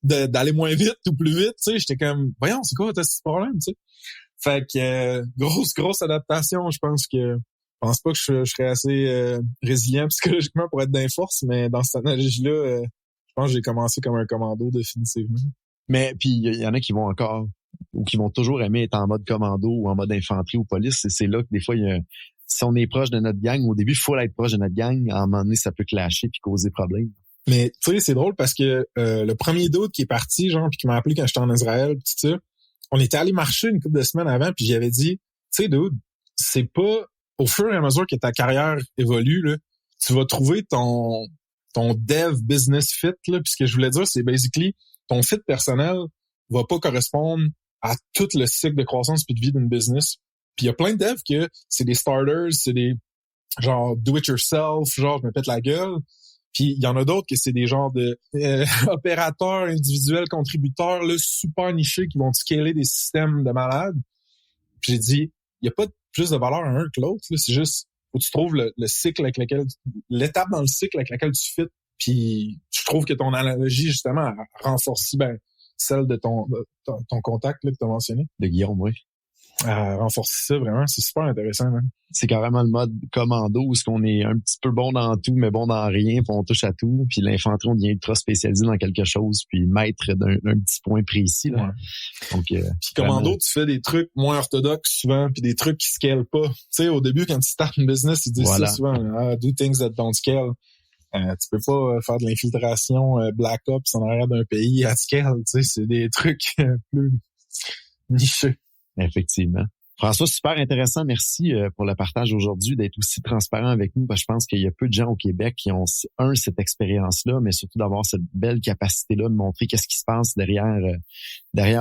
d'aller moins vite ou plus vite, tu sais? J'étais comme, voyons, c'est quoi ce problème, tu sais? Fait que, grosse adaptation, je pense pas que je serais assez résilient psychologiquement pour être dans les forces, mais dans cette analogie-là, je pense que j'ai commencé comme un commando définitivement. Mais puis il y en a qui vont encore ou qui vont toujours aimer être en mode commando ou en mode infanterie ou police. C'est là que des fois, si on est proche de notre gang, au début, il faut être proche de notre gang. À un moment donné, ça peut clasher puis causer problème. Mais tu sais, c'est drôle parce que le premier doute qui est parti, genre, puis qui m'a appelé quand j'étais en Israël, pis tout ça, on était allé marcher une couple de semaines avant, puis j'avais dit, tu sais, dude, c'est pas au fur et à mesure que ta carrière évolue, là, tu vas trouver ton dev business fit, là, puis ce que je voulais dire, c'est basically ton fit personnel va pas correspondre à tout le cycle de croissance puis de vie d'une business. Puis il y a plein de devs que c'est des starters, c'est des genre do it yourself, genre je me pète la gueule. Puis il y en a d'autres que c'est des genres de opérateurs individuels, contributeurs là, super nichés qui vont scaler des systèmes de malades. Puis j'ai dit, il y a pas plus de valeur à un que l'autre, là, c'est juste faut que tu trouves le cycle avec lequel l'étape dans le cycle avec laquelle tu fites. Puis je trouve que ton analogie justement renforce bien celle de ton contact là, que tu as mentionné. De Guillaume, oui. Renforcer ça vraiment, c'est super intéressant. Même. C'est carrément le mode commando où on est un petit peu bon dans tout, mais bon dans rien, puis on touche à tout. Puis l'infanterie, on devient ultra spécialisé dans quelque chose, puis maître d'un petit point précis. Là. Ouais. Donc, puis commando, tu fais des trucs moins orthodoxes souvent, puis des trucs qui scalent pas. Tu sais, au début, quand tu startes une business, ils disent ça souvent, do things that don't scale. Tu peux pas faire de l'infiltration Black Ops en arrière d'un pays à scale. Tu sais, c'est des trucs plus nichés. Effectivement. François, super intéressant. Merci pour le partage aujourd'hui, d'être aussi transparent avec nous. Parce que je pense qu'il y a peu de gens au Québec qui ont, cette expérience-là, mais surtout d'avoir cette belle capacité-là de montrer qu'est-ce qui se passe derrière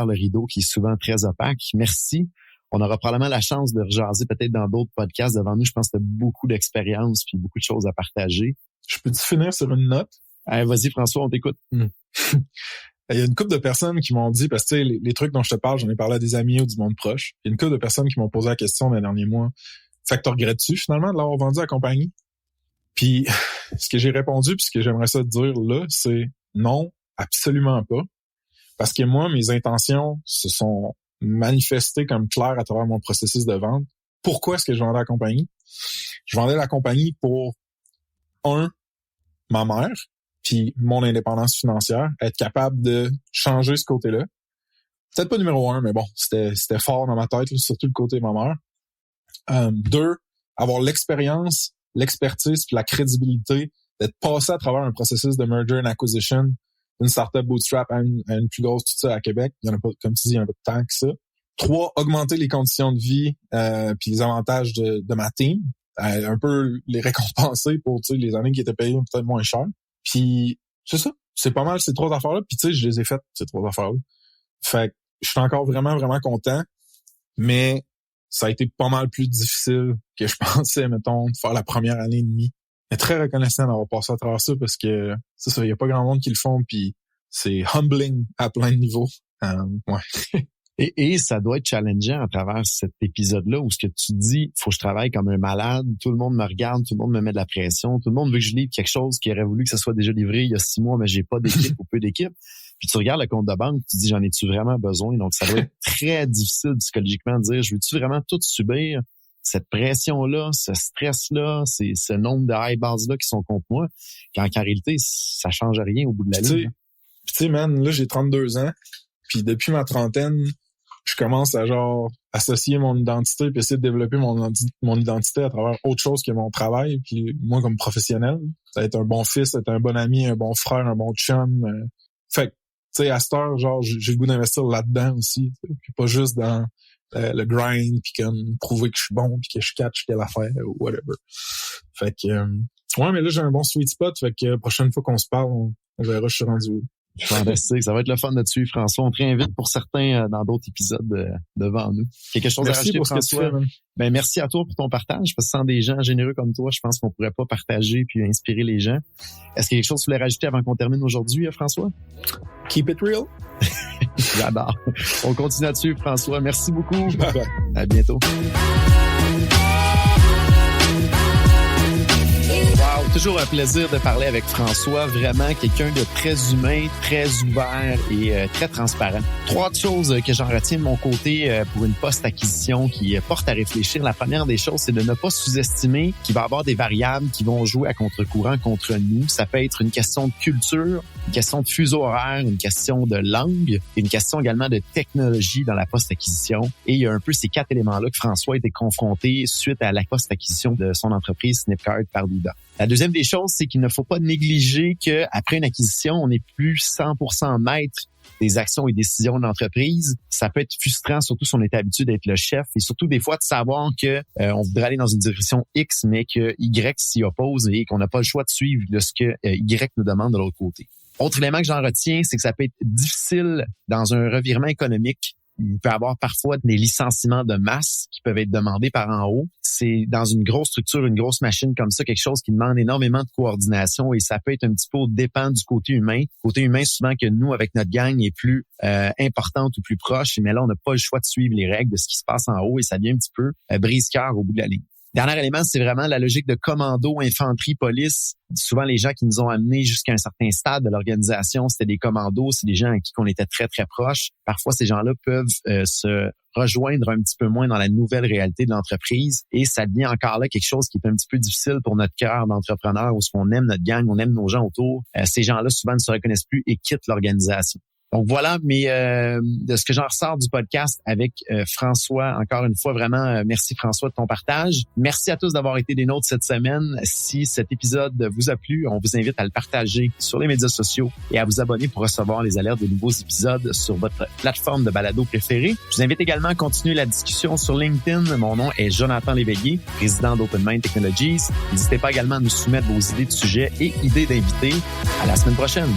le rideau qui est souvent très opaque. Merci. On aura probablement la chance de rejaser peut-être dans d'autres podcasts devant nous. Je pense que tu as beaucoup d'expérience puis beaucoup de choses à partager. Je peux-tu finir sur une note? Vas-y, François, on t'écoute. Il y a une couple de personnes qui m'ont dit, parce que les trucs dont je te parle, j'en ai parlé à des amis ou du monde proche. Il y a une couple de personnes qui m'ont posé la question dans les derniers mois. Fait que tu regrettes-tu finalement de l'avoir vendu à la compagnie? Puis ce que j'ai répondu, puis ce que j'aimerais ça te dire là, c'est non, absolument pas. Parce que moi, mes intentions se sont manifestées comme claires à travers mon processus de vente. Pourquoi est-ce que je vendais la compagnie? Je vendais la compagnie pour, ma mère, puis mon indépendance financière, être capable de changer ce côté-là. Peut-être pas numéro 1, mais bon, c'était fort dans ma tête, là, surtout le côté de ma mère. 2, avoir l'expérience, l'expertise puis la crédibilité d'être passé à travers un processus de merger and acquisition d'une startup bootstrap à une plus grosse, tout ça, à Québec. Il y en a pas, comme tu dis, il y en a pas tant que ça. 3, augmenter les conditions de vie puis les avantages de ma team. Un peu les récompenser pour les années qui étaient payées peut-être moins cher. Puis c'est ça. C'est pas mal ces 3 affaires-là. Puis tu sais, je les ai faites, ces 3 affaires-là. Fait que je suis encore vraiment, vraiment content. Mais ça a été pas mal plus difficile que je pensais, mettons, de faire la première année et demie. Mais très reconnaissant d'avoir passé à travers ça parce que c'est ça, il y a pas grand monde qui le font. Puis c'est humbling à plein de niveaux. Ouais. Et ça doit être challengeant à travers cet épisode-là où ce que tu dis, faut que je travaille comme un malade, tout le monde me regarde, tout le monde me met de la pression, tout le monde veut que je livre quelque chose qui aurait voulu que ça soit déjà livré il y a 6 mois, mais j'ai pas d'équipe ou peu d'équipe. Puis tu regardes le compte de banque, tu te dis, j'en ai-tu vraiment besoin? Donc, ça doit être très difficile psychologiquement de dire, je veux-tu vraiment tout subir? Cette pression-là, ce stress-là, ce nombre de eyeballs-là qui sont contre moi, quand en réalité, ça change rien au bout de la ligne. Tu sais, man, là, j'ai 32 ans, puis depuis ma trentaine, je commence à genre associer mon identité puis essayer de développer mon identité à travers autre chose que mon travail. Puis moi, comme professionnel, ça va être un bon fils, être un bon ami, un bon frère, un bon chum. Fait que, tu sais, à cette heure, genre, j'ai le goût d'investir là-dedans aussi. Puis pas juste dans le grind, puis comme prouver que je suis bon, puis que je catch telle affaire ou whatever. Fait que, ouais, mais là, j'ai un bon sweet spot. Fait que prochaine fois qu'on se parle, on verra je suis rendu où. Fantastique. Ça va être le fun de te suivre, François. On te réinvite pour certains dans d'autres épisodes devant nous. Quelque chose merci à rajouter, pour François? Ce que tu fais, ben, merci à toi pour ton partage. Parce que sans des gens généreux comme toi, je pense qu'on pourrait pas partager puis inspirer les gens. Est-ce qu'il y a quelque chose que tu voulais rajouter avant qu'on termine aujourd'hui, François? Keep it real. J'adore. On continue à te suivre, François. Merci beaucoup. Bye bye. À bientôt. Toujours un plaisir de parler avec François, vraiment quelqu'un de très humain, très ouvert et très transparent. 3 choses que j'en retiens de mon côté pour une post-acquisition qui porte à réfléchir. La première des choses, c'est de ne pas sous-estimer qu'il va y avoir des variables qui vont jouer à contre-courant contre nous. Ça peut être une question de culture, une question de fuseau horaire, une question de langue et une question également de technologie dans la post-acquisition. Et il y a un peu ces 4 éléments-là que François a été confronté suite à la post-acquisition de son entreprise Snipcart par Douda. La deuxième des choses, c'est qu'il ne faut pas négliger qu'après une acquisition, on n'est plus 100% maître des actions et décisions de l'entreprise. Ça peut être frustrant, surtout si on est habitué d'être le chef et surtout des fois de savoir que on voudrait aller dans une direction X, mais que Y s'y oppose et qu'on n'a pas le choix de suivre de ce que Y nous demande de l'autre côté. Autre élément que j'en retiens, c'est que ça peut être difficile dans un revirement économique Il peut y avoir parfois des licenciements de masse qui peuvent être demandés par en haut. C'est dans une grosse structure, une grosse machine comme ça, quelque chose qui demande énormément de coordination et ça peut être un petit peu au dépend du côté humain. Côté humain, souvent que nous, avec notre gang, est plus importante ou plus proche. Mais là, on n'a pas le choix de suivre les règles de ce qui se passe en haut et ça devient un petit peu brise-cœur au bout de la ligne. Dernier élément, c'est vraiment la logique de commando, infanterie, police. Souvent, les gens qui nous ont amenés jusqu'à un certain stade de l'organisation, c'était des commandos, c'est des gens à qui on était très, très proches. Parfois, ces gens-là peuvent se rejoindre un petit peu moins dans la nouvelle réalité de l'entreprise et ça devient encore là quelque chose qui est un petit peu difficile pour notre cœur d'entrepreneur où on aime notre gang, on aime nos gens autour. Ces gens-là, souvent, ne se reconnaissent plus et quittent l'organisation. Donc voilà, mais de ce que j'en ressors du podcast avec François, encore une fois, vraiment, merci François de ton partage. Merci à tous d'avoir été des nôtres cette semaine. Si cet épisode vous a plu, on vous invite à le partager sur les médias sociaux et à vous abonner pour recevoir les alertes de nouveaux épisodes sur votre plateforme de balado préférée. Je vous invite également à continuer la discussion sur LinkedIn. Mon nom est Jonathan Léveillé, président d'Open Mind Technologies. N'hésitez pas également à nous soumettre vos idées de sujets et idées d'invités. À la semaine prochaine.